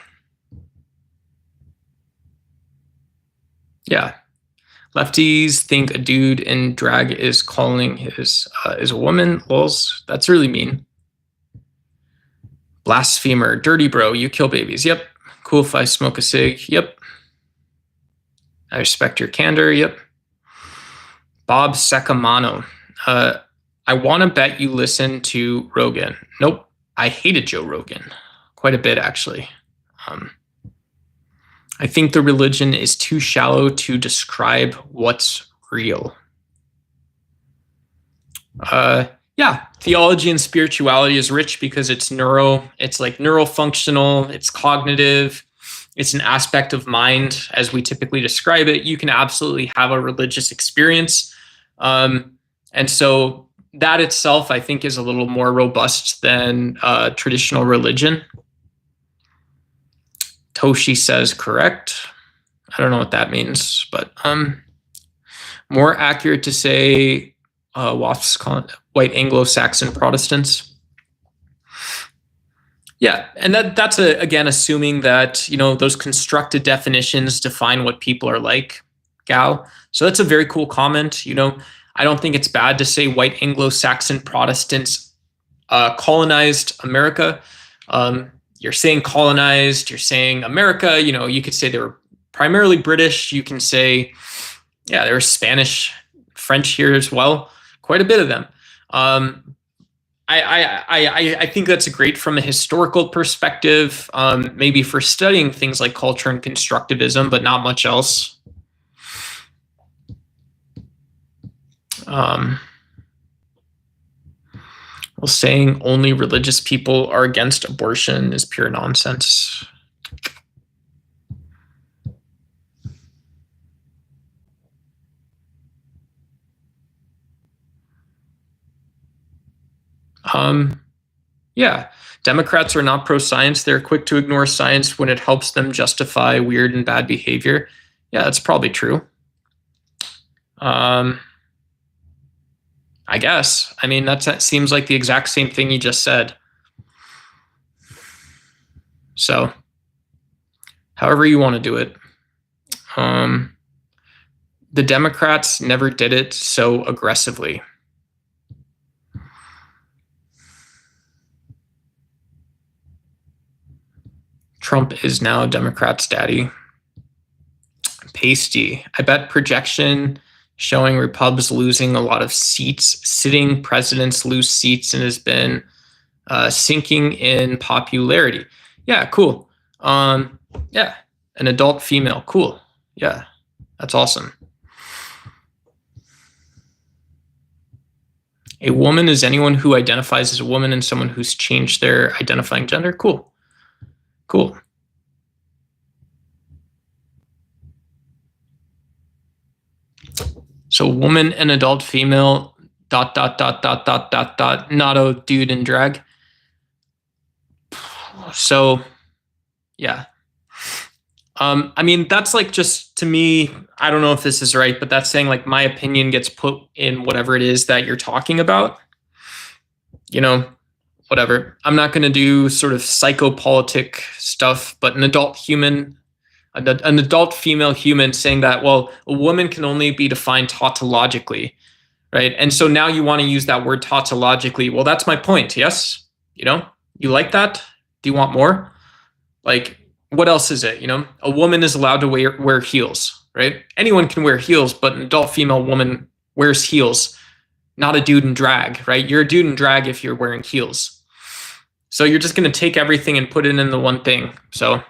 Yeah. Lefties think a dude in drag is calling is a woman. Lols. That's really mean. Blasphemer. Dirty bro. You kill babies. Yep. Cool if I smoke a cig. Yep. I respect your candor. Yep. Bob Secamano. I want to bet you listen to Rogan. Nope. I hated Joe Rogan. Quite a bit, actually. I think the religion is too shallow to describe what's real. Yeah, theology and spirituality is rich because it's like neurofunctional, it's cognitive, it's an aspect of mind as we typically describe it. You can absolutely have a religious experience. And so that itself, I think, is a little more robust than traditional religion. Toshi says correct. I don't know what that means, but more accurate to say white Anglo-Saxon Protestants. Yeah, and that's again assuming that those constructed definitions define what people are like, Gal. So that's a very cool comment. I don't think it's bad to say white Anglo-Saxon Protestants colonized America. You're saying colonized, you're saying America, you could say they were primarily British. You can say, yeah, there was Spanish, French here as well, quite a bit of them. I think that's great from a historical perspective, maybe for studying things like culture and constructivism, but not much else. Well, saying only religious people are against abortion is pure nonsense. Yeah, Democrats are not pro-science. They're quick to ignore science when it helps them justify weird and bad behavior. Yeah, that's probably true. Um, I guess. I mean, that seems like the exact same thing you just said. So, however you want to do it. The Democrats never did it so aggressively. Trump is now Democrats' daddy. Pasty. I bet projection showing Repubs losing a lot of seats. Sitting presidents lose seats and has been sinking in popularity. Yeah, cool. Yeah, an adult female. Cool. Yeah, that's awesome. A woman is anyone who identifies as a woman and someone who's changed their identifying gender. Cool. Cool. So woman and adult female, ... not a dude in drag. So, yeah. I mean, that's like just to me, I don't know if this is right, but that's saying like my opinion gets put in whatever it is that you're talking about. You know, whatever. I'm not going to do sort of psychopolitic stuff, but an adult human, an adult female human saying that, well, a woman can only be defined tautologically, right? And so now you want to use that word tautologically. Well, that's my point. Yes. You like that? Do you want more? Like, what else is it? A woman is allowed to wear heels, right? Anyone can wear heels, but an adult female woman wears heels, not a dude in drag, right? You're a dude in drag if you're wearing heels. So you're just going to take everything and put it in the one thing. So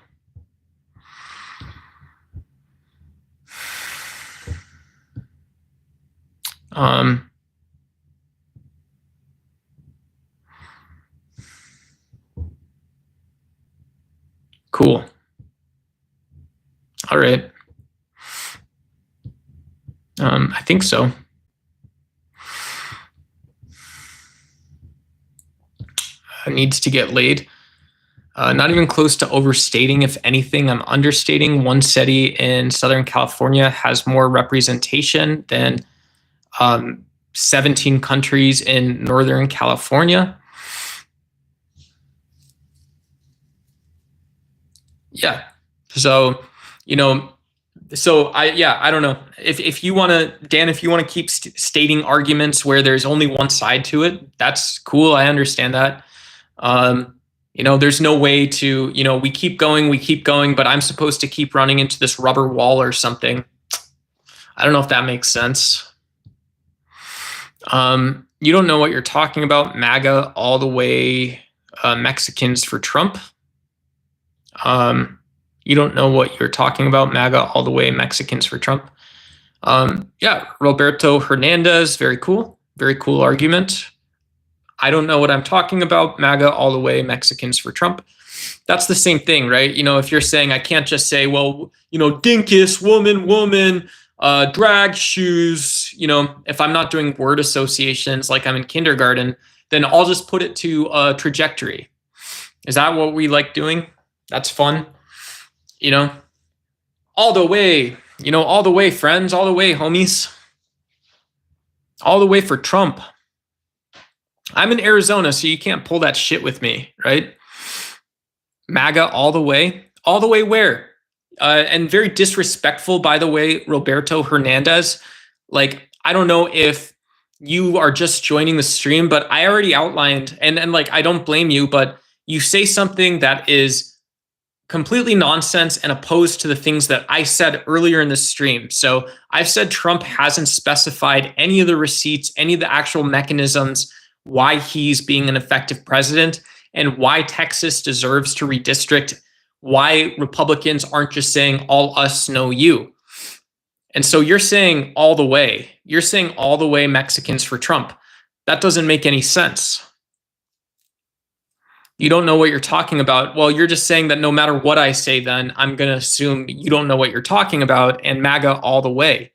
cool. All right. I think so. Needs to get laid. Not even close to overstating. If anything, I'm understating. One city in Southern California has more representation than 17 countries in Northern California. Yeah. So, I don't know. If you want to, Dan, if you want to keep stating arguments where there's only one side to it, that's cool. I understand that. There's no way to, we keep going, but I'm supposed to keep running into this rubber wall or something. I don't know if that makes sense. You don't know what you're talking about. MAGA all the way, Mexicans for Trump. You don't know what you're talking about. MAGA all the way, Mexicans for Trump. Yeah, Roberto Hernandez, very cool argument. I don't know what I'm talking about. MAGA all the way, Mexicans for Trump. That's the same thing, right? If you're saying, I can't just say, well, dinkus, woman, drag shoes, if I'm not doing word associations like I'm in kindergarten, then I'll just put it to a trajectory. Is that what we like doing? That's fun. All the way, all the way, friends, all the way, homies. All the way for Trump. I'm in Arizona, so you can't pull that shit with me, right? MAGA all the way. All the way where? And very disrespectful, by the way, Roberto Hernandez. Like, I don't know if you are just joining the stream, but I already outlined, and like, I don't blame you, but you say something that is completely nonsense and opposed to the things that I said earlier in the stream. So I've said Trump hasn't specified any of the receipts, any of the actual mechanisms why he's being an effective president and why Texas deserves to redistrict, why Republicans aren't just saying all us, no you. And so you're saying all the way. You're saying all the way Mexicans for Trump. That doesn't make any sense. You don't know what you're talking about. Well, you're just saying that no matter what I say, then I'm going to assume you don't know what you're talking about and MAGA all the way.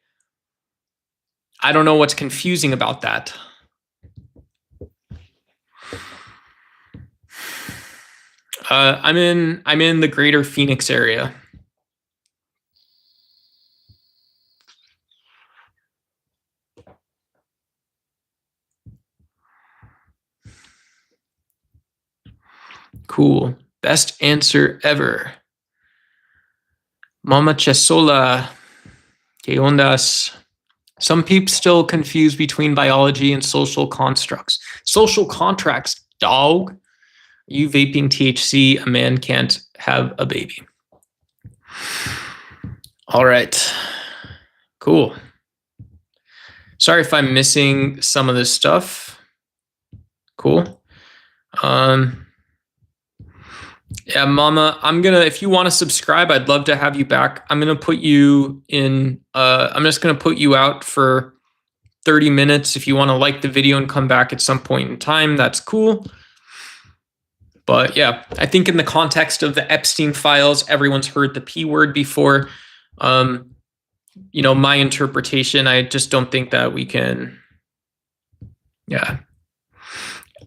I don't know what's confusing about that. I'm in the greater Phoenix area. cool. Best answer ever. Mama Chesola. Que ondas? Some people still confuse between biology and social constructs. Social contracts, dog. You vaping THC, a man can't have a baby. All right. Cool. Sorry if I'm missing some of this stuff. Cool. Yeah, Mama, if you want to subscribe, I'd love to have you back. I'm going to put you in, I'm just going to put you out for 30 minutes. If you want to like the video and come back at some point in time, that's cool. But yeah, I think in the context of the Epstein files, everyone's heard the P word before. You know, my interpretation, I just don't think that we can, yeah.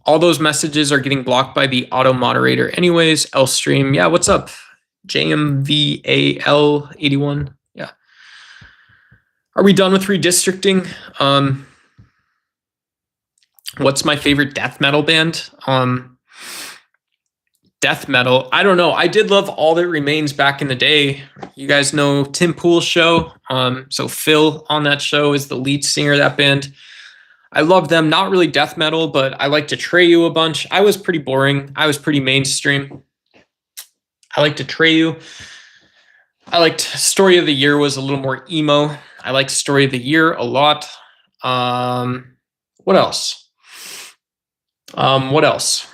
All those messages are getting blocked by the auto moderator anyways. Lstream, yeah, what's up? JMVAL81, yeah. Are we done with redistricting? What's my favorite death metal band? Death metal, I don't know. I did love All That Remains back in the day. You guys know Tim Pool's show. So Phil on that show is the lead singer of that band. I love them. Not really death metal, but I liked Atreyu a bunch. I was pretty boring. I was pretty mainstream. I liked Atreyu. I liked Story of the Year was a little more emo. I liked Story of the Year a lot. What else? What else?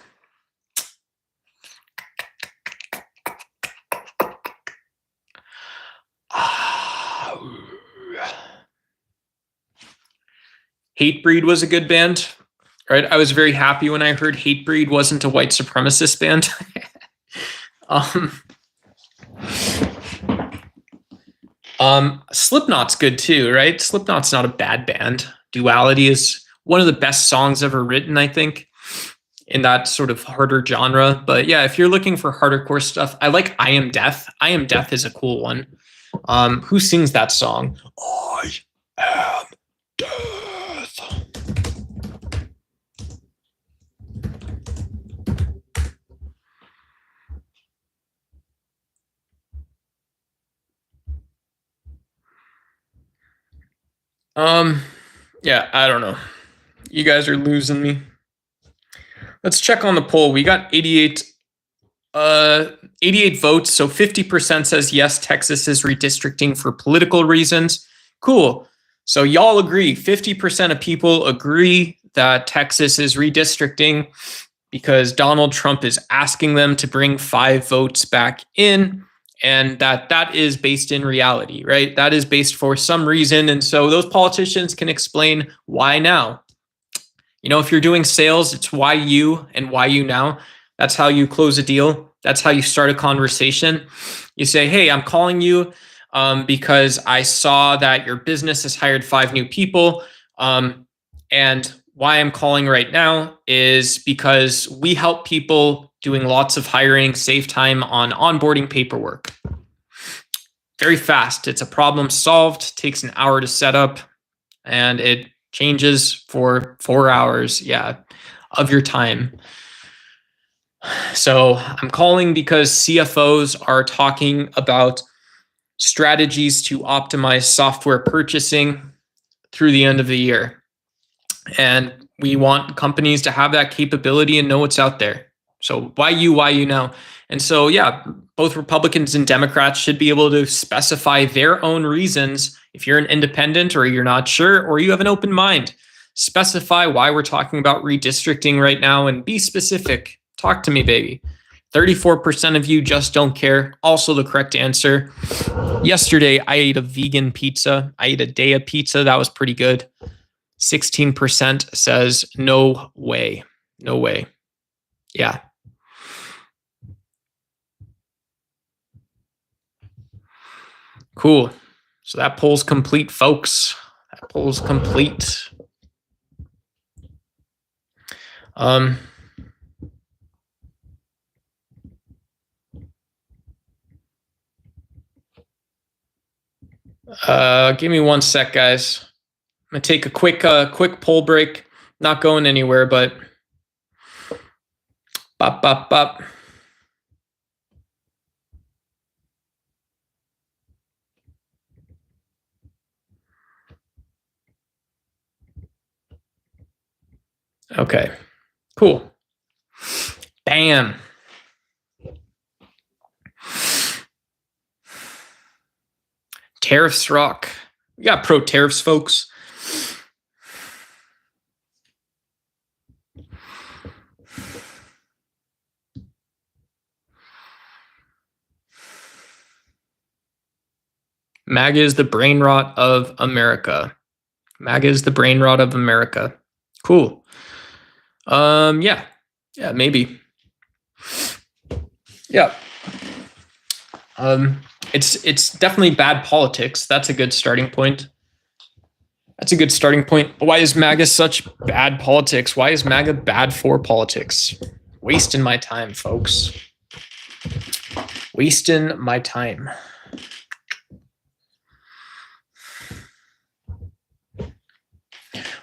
Hatebreed was a good band, right? I was very happy when I heard Hatebreed wasn't a white supremacist band. Slipknot's good too, right? Slipknot's not a bad band. Duality is one of the best songs ever written, I think, in that sort of harder genre. But yeah, if you're looking for hardcore stuff, I like I Am Death. I Am Death is a cool one. Who sings that song? I am death. Yeah, I don't know. You guys are losing me. Let's check on the poll. We got 88 votes. So 50% says yes, Texas is redistricting for political reasons. Cool. So y'all agree. 50% of people agree that Texas is redistricting because Donald Trump is asking them to bring 5 votes back in. And that is based in reality, right? That is based for some reason. And so those politicians can explain why now. You know, if you're doing sales, it's why you and why you now. That's how you close a deal. That's how you start a conversation. You say, hey, I'm calling you because I saw that your business has hired 5 new people. And why I'm calling right now is because we help people doing lots of hiring, save time on onboarding paperwork. Very fast. It's a problem solved, takes an hour to set up, and it changes for 4 hours, yeah, of your time. So I'm calling because CFOs are talking about strategies to optimize software purchasing through the end of the year. And we want companies to have that capability and know what's out there. So why you now? And so, yeah, both Republicans and Democrats should be able to specify their own reasons. If you're an independent or you're not sure or you have an open mind, specify why we're talking about redistricting right now and be specific. Talk to me, baby. 34% of you just don't care. Also the correct answer. Yesterday, I ate a vegan pizza. I ate a Daya pizza. That was pretty good. 16% says no way. No way. Yeah. Cool. So that poll's complete, folks. That poll's complete. Give me 1 sec, guys. I'm gonna take a quick poll break. Not going anywhere, but bop, bop, bop. Okay, cool. Bam. Tariffs rock. We got pro tariffs, folks. MAGA is the brain rot of America. MAGA is the brain rot of America. Cool. Yeah, maybe. Yeah. It's definitely bad politics. That's a good starting point. Why is MAGA such bad politics? Why is MAGA bad for politics? Wasting my time, folks. Wasting my time.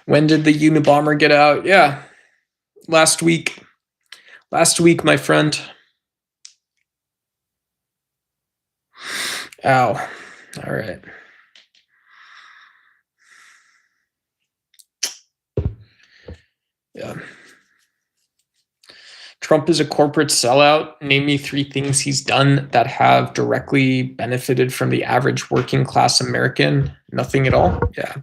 When did the Unabomber get out? Yeah, last week. Last week, my friend. Ow. All right. Yeah. Trump is a corporate sellout. Name me 3 things he's done that have directly benefited from the average working class American. Nothing at all. Yeah.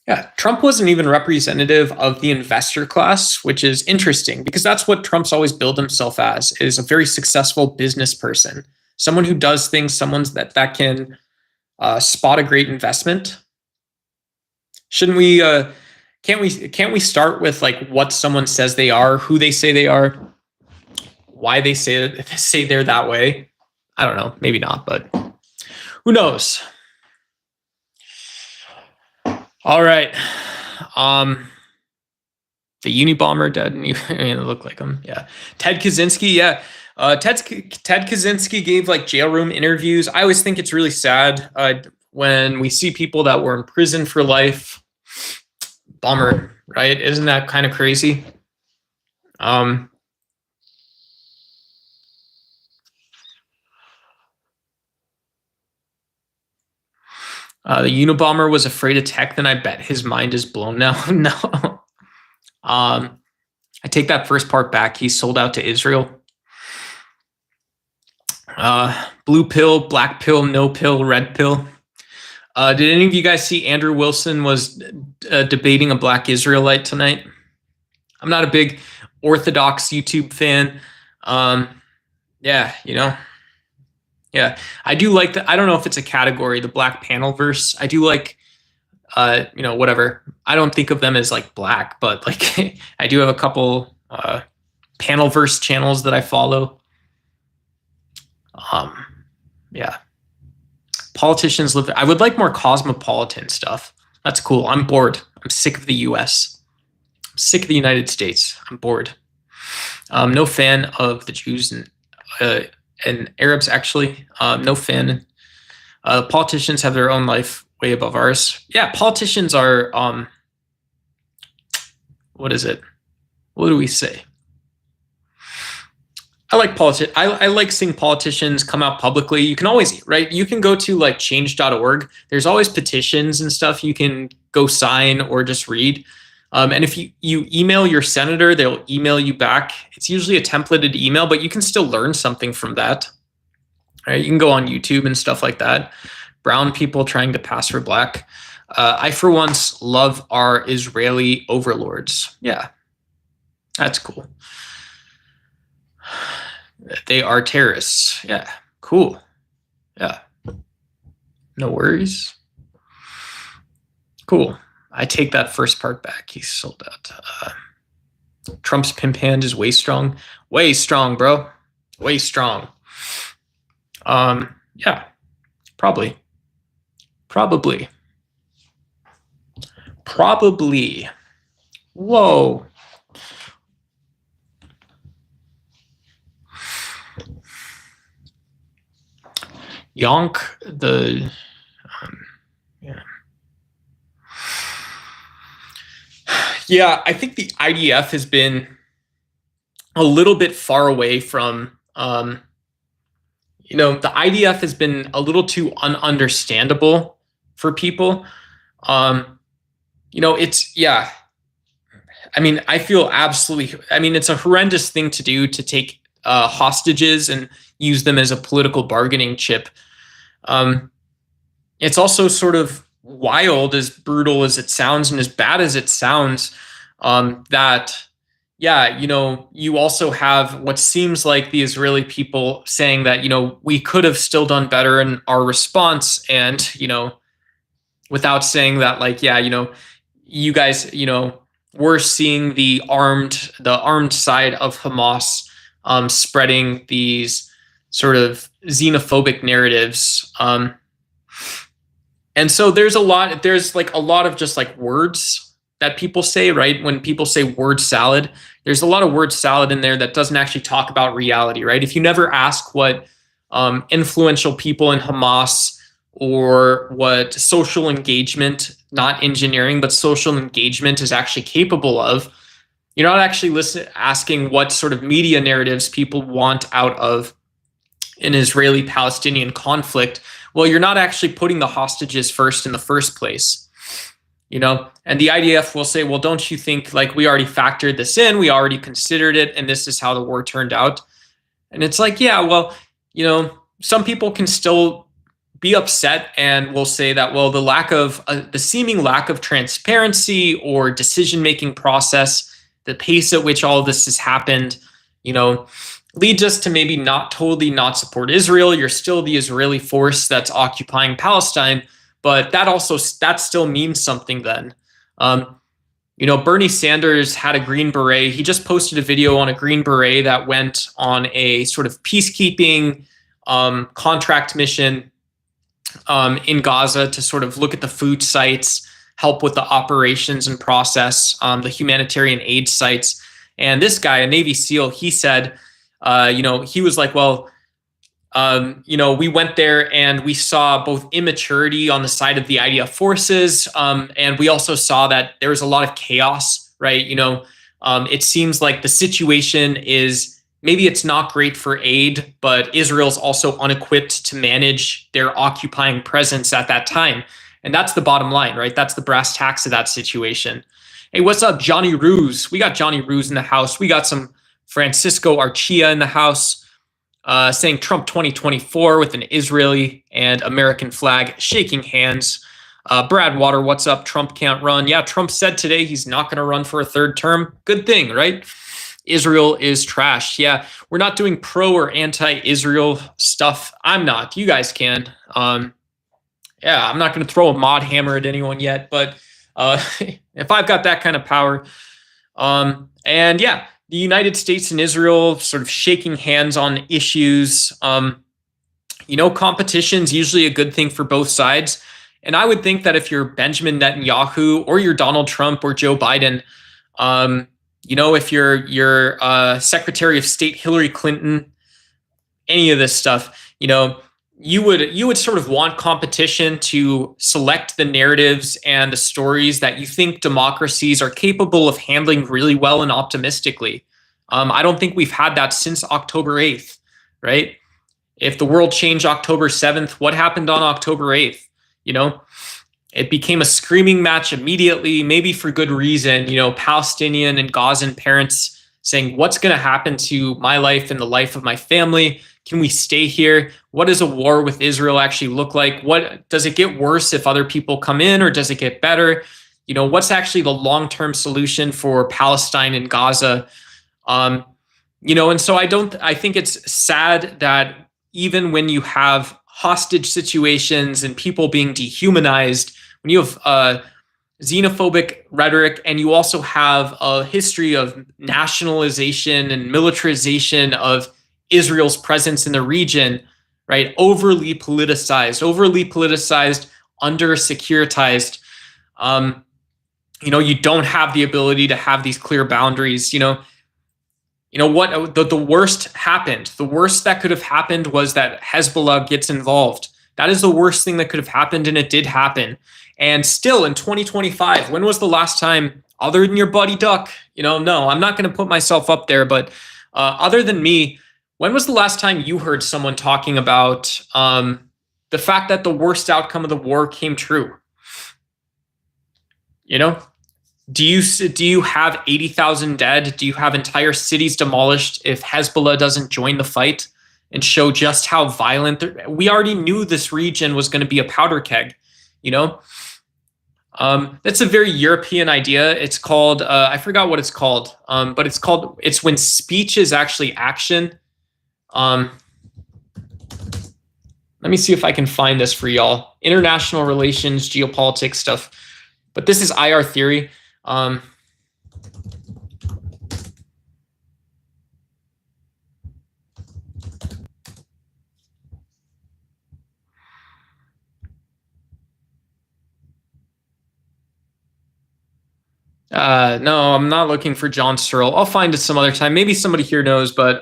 Yeah, Trump wasn't even representative of the investor class, which is interesting because that's what Trump's always billed himself as, is a very successful business person, someone who does things, someone that can spot a great investment. Shouldn't we? Can't we start with like what someone says they are, who they say they are, why they say they're that way? I don't know, maybe not, but who knows? All right. The Unabomber didn't even look like him. Yeah. Ted Kaczynski. Yeah. Ted Kaczynski gave like jail room interviews. I always think it's really sad when we see people that were in prison for life. Bummer, right? Isn't that kind of crazy? The Unabomber was afraid of tech, then I bet his mind is blown now. No. I take that first part back. He sold out to Israel. Blue pill, black pill, no pill, red pill. Did any of you guys see Andrew Wilson was debating a black Israelite tonight? I'm not a big Orthodox YouTube fan. Yeah, yeah, I do like the, I don't know if it's a category, the black panel verse. I do like, whatever. I don't think of them as like black, but like I do have a couple panel verse channels that I follow. Yeah. Politicians live. I would like more cosmopolitan stuff. That's cool. I'm bored. I'm sick of the US. I'm sick of the United States. I'm bored. No fan of the Jews and Arabs, actually. No fan. Politicians have their own life way above ours. Yeah, politicians are, what is it? What do we say? I like politics. I like seeing politicians come out publicly. You can always, right? You can go to like change.org. There's always petitions and stuff you can go sign or just read. And if you email your senator, they'll email you back. It's usually a templated email, but you can still learn something from that. Right? You can go on YouTube and stuff like that. Brown people trying to pass for black. I, for once, love our Israeli overlords. Yeah, that's cool. They are terrorists. Yeah, cool. Yeah, no worries. Cool. I take that first part back. He sold out. Trump's pimp hand is way strong. Way strong, bro. Way strong. Yeah, probably. Whoa. Yonk, yeah, I think the IDF has been a little bit far away from, the IDF has been a little too ununderstandable for people. It's, yeah. I mean, I feel absolutely, I mean, it's a horrendous thing to do, to take hostages and use them as a political bargaining chip. It's also sort of wild, as brutal as it sounds and as bad as it sounds, that, yeah, you also have what seems like the Israeli people saying that, we could have still done better in our response. And, without saying that, like, yeah, you guys, we're seeing the armed side of Hamas spreading these sort of xenophobic narratives. And so there's like a lot of just like words that people say, right? When people say word salad, there's a lot of word salad in there that doesn't actually talk about reality, right? If you never ask what influential people in Hamas, or what social engagement, not engineering, but social engagement is actually capable of, you're not actually asking what sort of media narratives people want out of an Israeli-Palestinian conflict. Well, you're not actually putting the hostages first in the first place, and the IDF will say, well, don't you think, like, we already factored this in, we already considered it, and this is how the war turned out. And it's like, yeah, well, some people can still be upset and will say that, well, the seeming lack of transparency or decision-making process, the pace at which all of this has happened, leads us to maybe not support Israel. You're still the Israeli force that's occupying Palestine, but that still means something then. Bernie Sanders had a Green Beret. He just posted a video on a Green Beret that went on a sort of peacekeeping contract mission in Gaza to sort of look at the food sites, help with the operations and process, the humanitarian aid sites. And this guy, a Navy SEAL, he said, he was like, well, we went there and we saw both immaturity on the side of the IDF forces, and we also saw that there was a lot of chaos, right? It seems like the situation is, maybe it's not great for aid, but Israel's also unequipped to manage their occupying presence at that time. And that's the bottom line, right? That's the brass tacks of that situation. Hey, what's up, Johnny Ruse? We got Johnny Ruse in the house. We got some Francisco Archia in the house saying Trump 2024 with an Israeli and American flag, shaking hands. Brad Water, what's up? Trump can't run. Yeah, Trump said today he's not going to run for a third term. Good thing, right? Israel is trash. Yeah, we're not doing pro or anti-Israel stuff. I'm not. You guys can. Yeah, I'm not going to throw a mod hammer at anyone yet, but if I've got that kind of power. And yeah, the United States and Israel sort of shaking hands on issues. Competition's usually a good thing for both sides. And I would think that if you're Benjamin Netanyahu or you're Donald Trump or Joe Biden, if you're Secretary of State Hillary Clinton, any of this stuff, you would sort of want competition to select the narratives and the stories that you think democracies are capable of handling really well and optimistically. I don't think we've had that since October 8th, right? If the world changed October 7th, what happened on October 8th? It became a screaming match immediately, maybe for good reason. Palestinian and Gazan parents saying, what's going to happen to my life and the life of my family? Can we stay here? What does a war with Israel actually look like? What does it get worse if other people come in, or does it get better? What's actually the long-term solution for Palestine and Gaza? And so I think it's sad that even when you have hostage situations and people being dehumanized, when you have xenophobic rhetoric, and you also have a history of nationalization and militarization of Israel's presence in the region, right? Overly politicized, under securitized. You don't have the ability to have these clear boundaries. What the worst happened. The worst that could have happened was that Hezbollah gets involved. That is the worst thing that could have happened, and it did happen. And still in 2025, when was the last time, other than your buddy Duck, no, I'm not going to put myself up there, but other than me, When was the last time you heard someone talking about the fact that the worst outcome of the war came true? You know, do you have 80,000 dead? Do you have entire cities demolished if Hezbollah doesn't join the fight and show just how violent? We already knew this region was going to be a powder keg. You know, that's a very European idea. It's called I forgot what it's called, but it's when speech is actually action. Let me see if I can find this for y'all. International relations, geopolitics stuff. But this is IR theory. No, I'm not looking for John Searle. I'll find it some other time. Maybe somebody here knows, but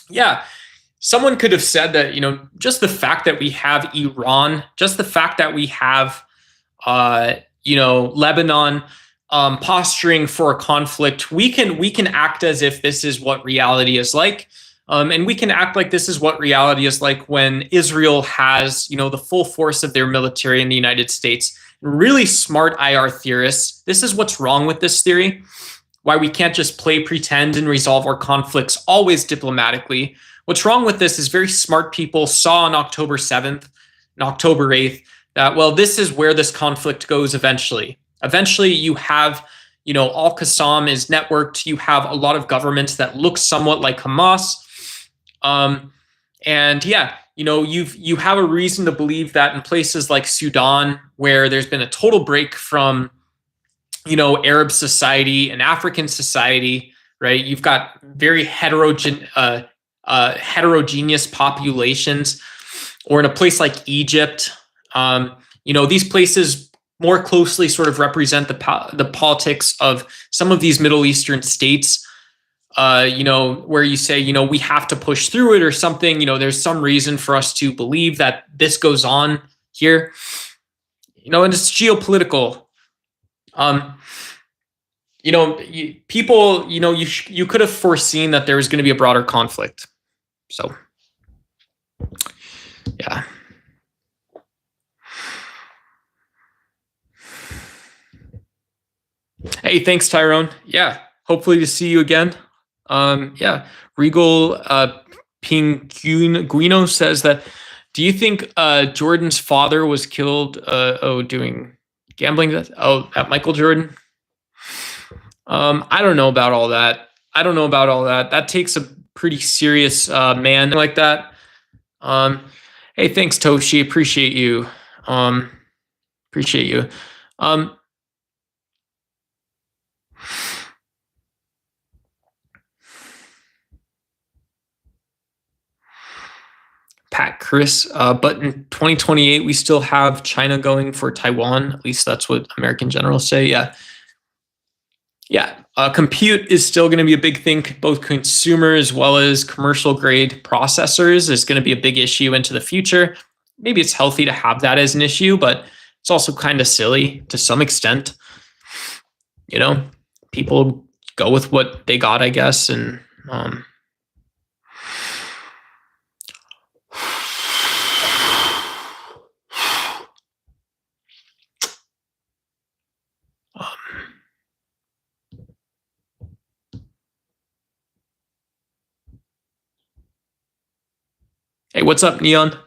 yeah, someone could have said that, you know, just the fact that we have Iran, just the fact that we have, you know, Lebanon posturing for a conflict, we can act as if this is what reality is like. And we can act like this is what reality is like when Israel has, you know, the full force of their military in the United States. Really smart IR theorists. This is what's wrong with this theory. Why we can't just play pretend and resolve our conflicts always diplomatically. What's wrong with this is very smart people saw on October 7th and October 8th that, well, this is where this conflict goes eventually. Eventually, you have, you know, Al-Qassam is networked. You have a lot of governments that look somewhat like Hamas. And yeah, you know, you have a reason to believe that in places like Sudan, where there's been a total break from, you know, Arab society and African society, right? You've got very heterogeneous populations, or in a place like Egypt, you know, these places more closely sort of represent the politics of some of these Middle Eastern states. You know, where you say, you know, we have to push through it or something, you know, there's some reason for us to believe that this goes on here, you know, and it's geopolitical. You know, people, you know, you could have foreseen that there was going to be a broader conflict. So, yeah. Hey, thanks, Tyrone. Yeah, hopefully to see you again. Yeah, Regal Pinguino says that, do you think Jordan's father was killed doing gambling? At Michael Jordan? I don't know about all that. That takes a pretty serious man like that. Hey, thanks, Toshi. Appreciate you. Pat Chris, but in 2028, we still have China going for Taiwan. At least that's what American generals say. Yeah. Compute is still going to be a big thing. Both consumer as well as commercial grade processors is going to be a big issue into the future. Maybe it's healthy to have that as an issue, but it's also kind of silly to some extent. You know, people go with what they got, I guess, and hey, what's up, Neon?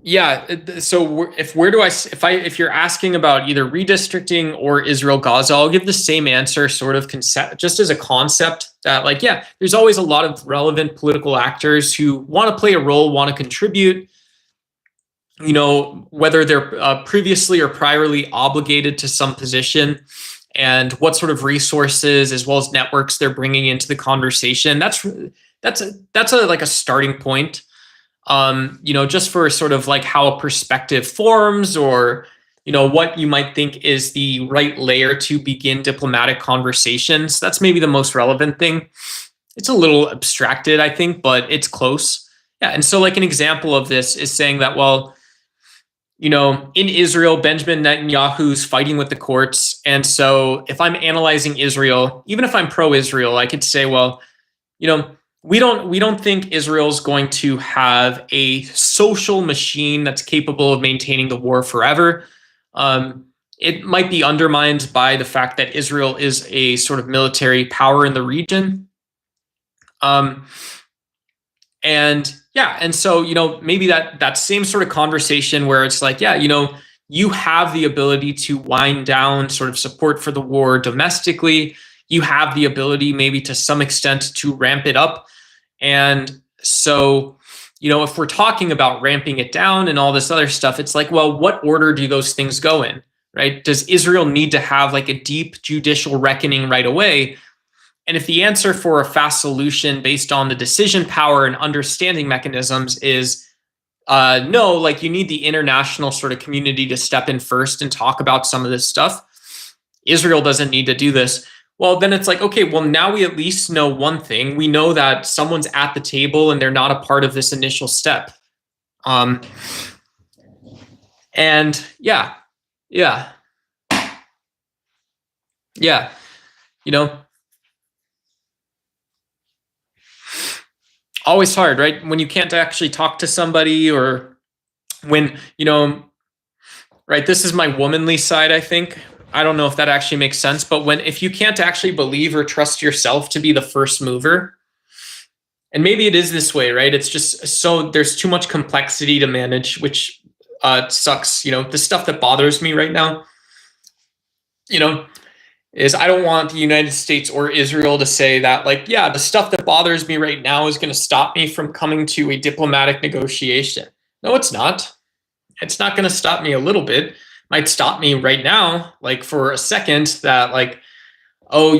Yeah. So if you're asking about either redistricting or Israel Gaza, I'll give the same answer, sort of concept, just as a concept that, like, yeah, there's always a lot of relevant political actors who want to play a role, want to contribute. You know, whether they're previously or priorly obligated to some position, and what sort of resources as well as networks they're bringing into the conversation. That's like a starting point. You know, just for sort of like how a perspective forms, or, you know, what you might think is the right layer to begin diplomatic conversations. That's maybe the most relevant thing. It's a little abstracted, I think, but it's close. Yeah. And so like an example of this is saying that, well, in Israel, Benjamin Netanyahu's fighting with the courts. And so if I'm analyzing Israel, even if I'm pro-Israel, I could say, well, we don't think Israel's going to have a social machine that's capable of maintaining the war forever. It might be undermined by the fact that Israel is a sort of military power in the region. And so, maybe that same sort of conversation where it's like, you have the ability to wind down sort of support for the war domestically. You have the ability maybe to some extent to ramp it up. And so, if we're talking about ramping it down and all this other stuff, it's like, well, what order do those things go in, right? Does Israel need to have like a deep judicial reckoning right away? And if the answer for a fast solution based on the decision power and understanding mechanisms is no, like you need the international sort of community to step in first and talk about some of this stuff. Israel doesn't need to do this. Well, then it's like, okay, well, now we at least know one thing. We know that someone's at the table and they're not a part of this initial step. And yeah. Always hard, right? When you can't actually talk to somebody, or when, right, this is my womanly side, I think. I don't know if that actually makes sense, but if you can't actually believe or trust yourself to be the first mover, and maybe it is this way, right? It's just so there's too much complexity to manage, which sucks. The stuff that bothers me right now, is I don't want the United States or Israel to say that, like, yeah, the stuff that bothers me right now is going to stop me from coming to a diplomatic negotiation. No, it's not. It's not going to stop me a little bit. It might stop me right now, like for a second, that like, oh,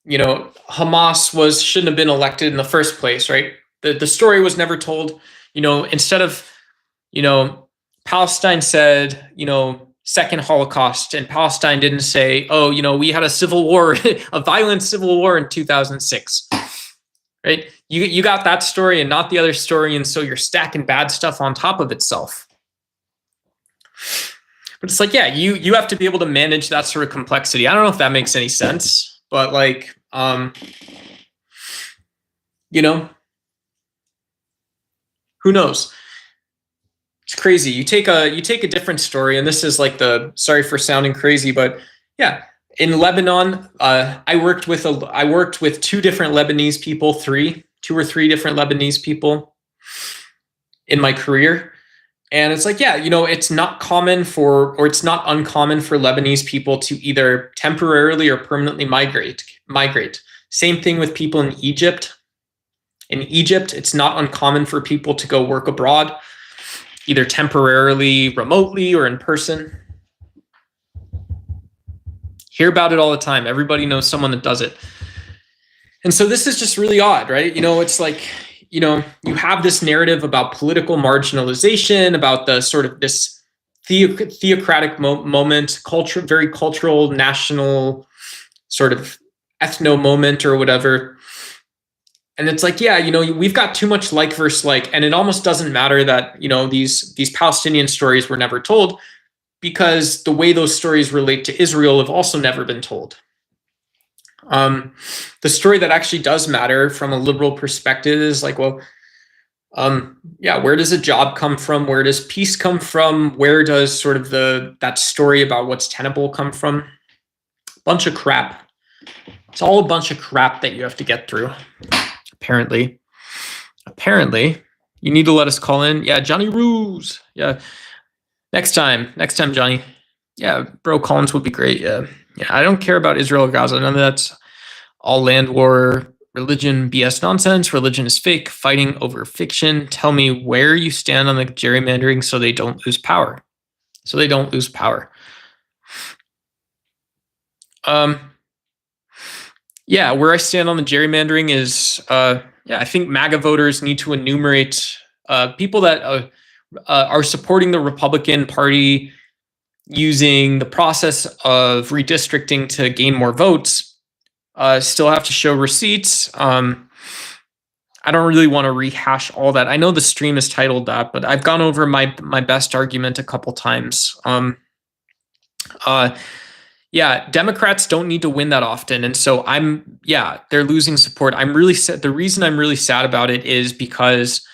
Hamas shouldn't have been elected in the first place, right? The story was never told. Instead of, Palestine said, second Holocaust, and Palestine didn't say, oh, we had a civil war, a violent civil war in 2006, right? You got that story and not the other story, and so you're stacking bad stuff on top of itself. But it's like, yeah, you have to be able to manage that sort of complexity. I don't know if that makes any sense, but like, who knows? It's crazy. You take a different story, and this is like sorry for sounding crazy, but yeah, in Lebanon, I worked with two different Lebanese people, two or three different Lebanese people in my career. And it's like, yeah, it's not uncommon for Lebanese people to either temporarily or permanently migrate. Same thing with people in Egypt. In Egypt, it's not uncommon for people to go work abroad, either temporarily, remotely, or in person. Hear about it all the time. Everybody knows someone that does it. And so this is just really odd, right? It's like, you have this narrative about political marginalization, about the sort of this theocratic moment, very cultural, national sort of ethno moment or whatever. And it's like, yeah, we've got too much like versus like, and it almost doesn't matter that, these Palestinian stories were never told, because the way those stories relate to Israel have also never been told. The story that actually does matter from a liberal perspective is like, well, where does a job come from? Where does peace come from? Where does sort of that story about what's tenable come from? Bunch of crap. It's all a bunch of crap that you have to get through. Apparently, you need to let us call in. Yeah, Johnny Ruse. Yeah, next time, Johnny. Yeah, bro, Collins would be great. Yeah, I don't care about Israel or Gaza. None of that's all land war, religion, BS nonsense. Religion is fake. Fighting over fiction. Tell me where you stand on the gerrymandering so they don't lose power. Yeah, where I stand on the gerrymandering is, I think MAGA voters need to enumerate people that are supporting the Republican Party using the process of redistricting to gain more votes. Still have to show receipts. I don't really want to rehash all that. I know the stream is titled that, but I've gone over my best argument a couple times. Yeah, Democrats don't need to win that often, and so they're losing support. I'm really sad. The reason I'm really sad about it is because,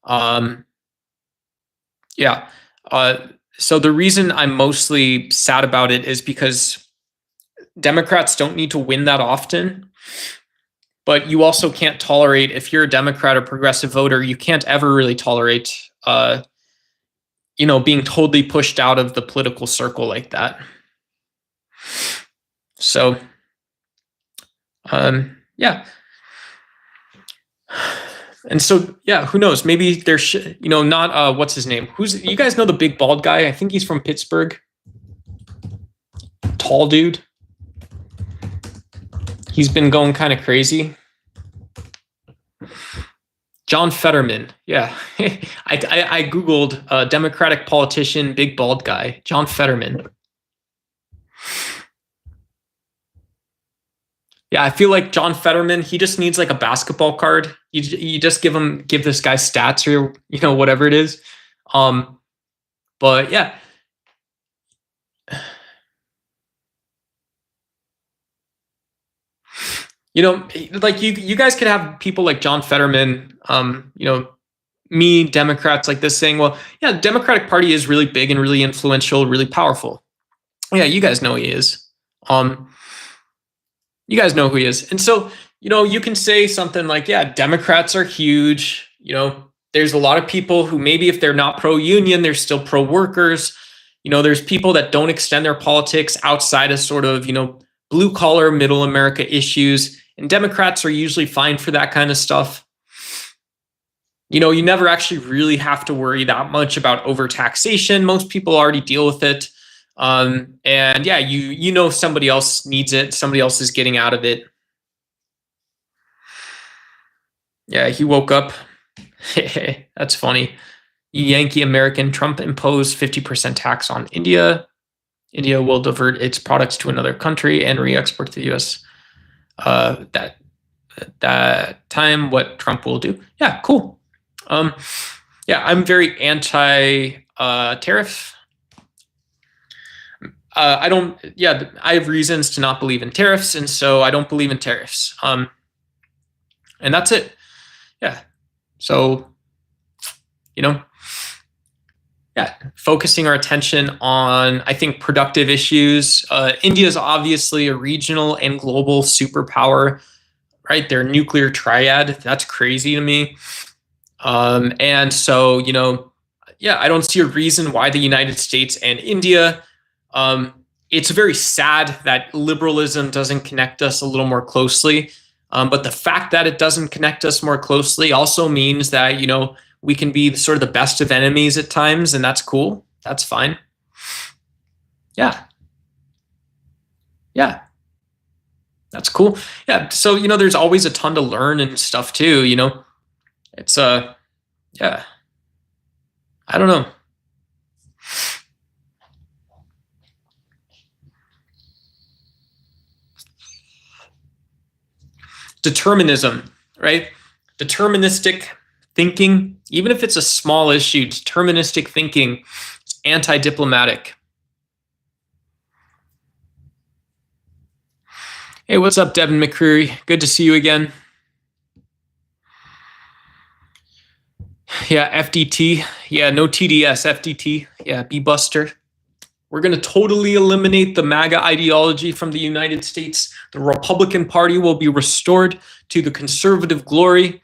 so the reason I'm mostly sad about it is because Democrats don't need to win that often, but you also can't tolerate, if you're a Democrat or progressive voter, you can't ever really tolerate, being totally pushed out of the political circle like that. So, yeah. And so, yeah, who knows? Maybe there's, not, what's his name? You guys know the big bald guy? I think he's from Pittsburgh. Tall dude. He's been going kind of crazy. John Fetterman. Yeah. I Googled Democratic politician, big bald guy, John Fetterman. Yeah, I feel like John Fetterman, he just needs like a basketball card. You just give this guy stats or, whatever it is. But yeah. Like you guys could have people like John Fetterman, me, Democrats like this saying, well, yeah, the Democratic Party is really big and really influential, really powerful. Yeah, you guys know he is. You guys know who he is. And so, you can say something like, yeah, Democrats are huge. There's a lot of people who maybe if they're not pro-union, they're still pro-workers. There's people that don't extend their politics outside of sort of, blue collar, middle America issues. And Democrats are usually fine for that kind of stuff. You never actually really have to worry that much about overtaxation. Most people already deal with it. And yeah, somebody else needs it. Somebody else is getting out of it. Yeah, he woke up. That's funny. Yankee American, Trump imposed 50% tax on India. India will divert its products to another country and re-export to the U.S. That time, what Trump will do. Yeah, cool. Yeah, I'm very anti-tariff. I have reasons to not believe in tariffs, and so I don't believe in tariffs. And that's it. Yeah. So, focusing our attention on, I think, productive issues. India is obviously a regional and global superpower, right? They're a nuclear triad. That's crazy to me. And so, I don't see a reason why the United States and India, it's very sad that liberalism doesn't connect us a little more closely. But the fact that it doesn't connect us more closely also means that, we can be sort of the best of enemies at times, and that's cool. That's fine. Yeah. Yeah. That's cool. Yeah. So, there's always a ton to learn and stuff too, It's, yeah. I don't know. Determinism, right? Deterministic thinking, even if it's a small issue, deterministic thinking is anti-diplomatic. Hey, what's up, Devin McCreary? Good to see you again. Yeah, FDT. Yeah, no TDS, FDT. Yeah, B-Buster. We're going to totally eliminate the MAGA ideology from the United States. The Republican Party will be restored to the conservative glory.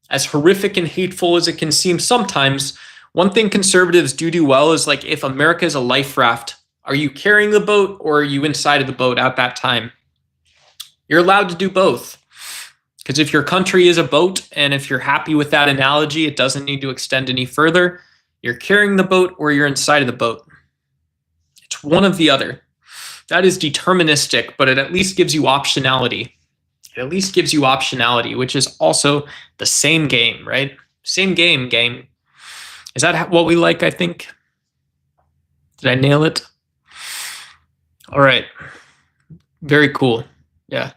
As horrific and hateful as it can seem sometimes, one thing conservatives do well is, like, if America is a life raft, are you carrying the boat or are you inside of the boat at that time? You're allowed to do both. Because if your country is a boat, and if you're happy with that analogy, it doesn't need to extend any further. You're carrying the boat or you're inside of the boat. It's one of the other. That is deterministic, but it at least gives you optionality. It at least gives you optionality, which is also the same game, right? Same game. Is that what we like, I think? Did I nail it? All right. Very cool. Yeah.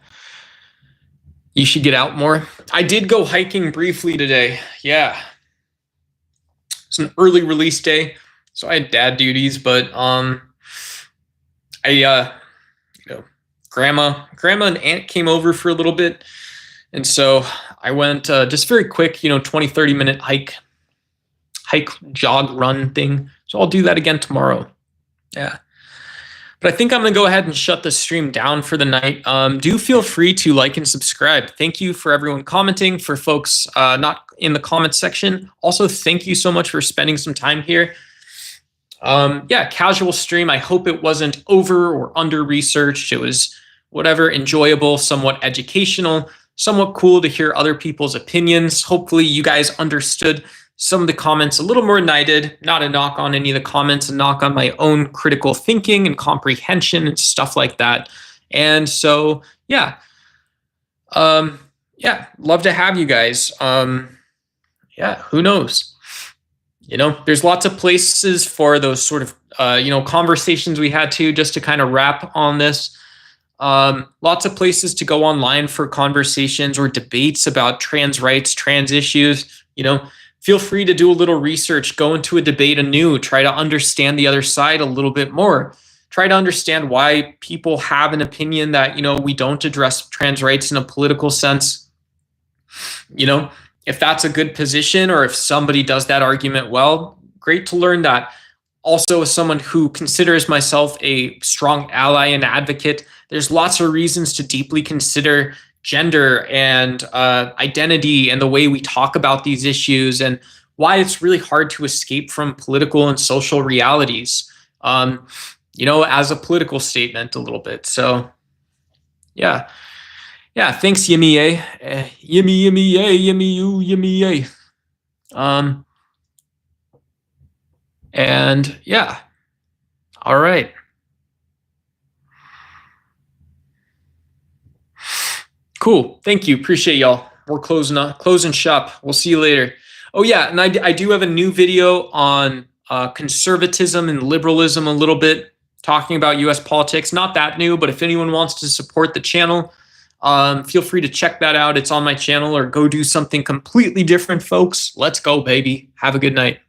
You should get out more. I did go hiking briefly today. Yeah. It's an early release day, so I had dad duties, but grandma and aunt came over for a little bit, and so I went just very quick, 20-30 minute hike, jog, run thing. So I'll do that again tomorrow. Yeah. But I think I'm going to go ahead and shut the stream down for the night. Do feel free to like and subscribe. Thank you for everyone commenting. For folks not in the comments section, also thank you so much for spending some time here. Yeah, casual stream. I hope it wasn't over or under researched. It was whatever, enjoyable, somewhat educational, somewhat cool to hear other people's opinions. Hopefully you guys understood some of the comments a little more than I did. Not a knock on any of the comments, a knock on my own critical thinking and comprehension and stuff like that. And so, yeah. Yeah, love to have you guys. Yeah, who knows? There's lots of places for those sort of, conversations we had just to kind of wrap on this. Lots of places to go online for conversations or debates about trans rights, trans issues. Feel free to do a little research, go into a debate anew, try to understand the other side a little bit more. Try to understand why people have an opinion that, we don't address trans rights in a political sense. If that's a good position, or if somebody does that argument well, great to learn that. Also, as someone who considers myself a strong ally and advocate, there's lots of reasons to deeply consider gender and identity and the way we talk about these issues, and why it's really hard to escape from political and social realities, as a political statement a little bit. So, yeah. Yeah, thanks, Yimmy A. Yimmy, Yimmy A, Yimmy U, Yimmy A. And yeah. All right. Cool. Thank you. Appreciate y'all. We're closing shop. We'll see you later. Oh yeah, and I do have a new video on conservatism and liberalism a little bit, talking about US politics. Not that new, but if anyone wants to support the channel, feel free to check that out. It's on my channel, or go do something completely different, folks. Let's go, baby. Have a good night.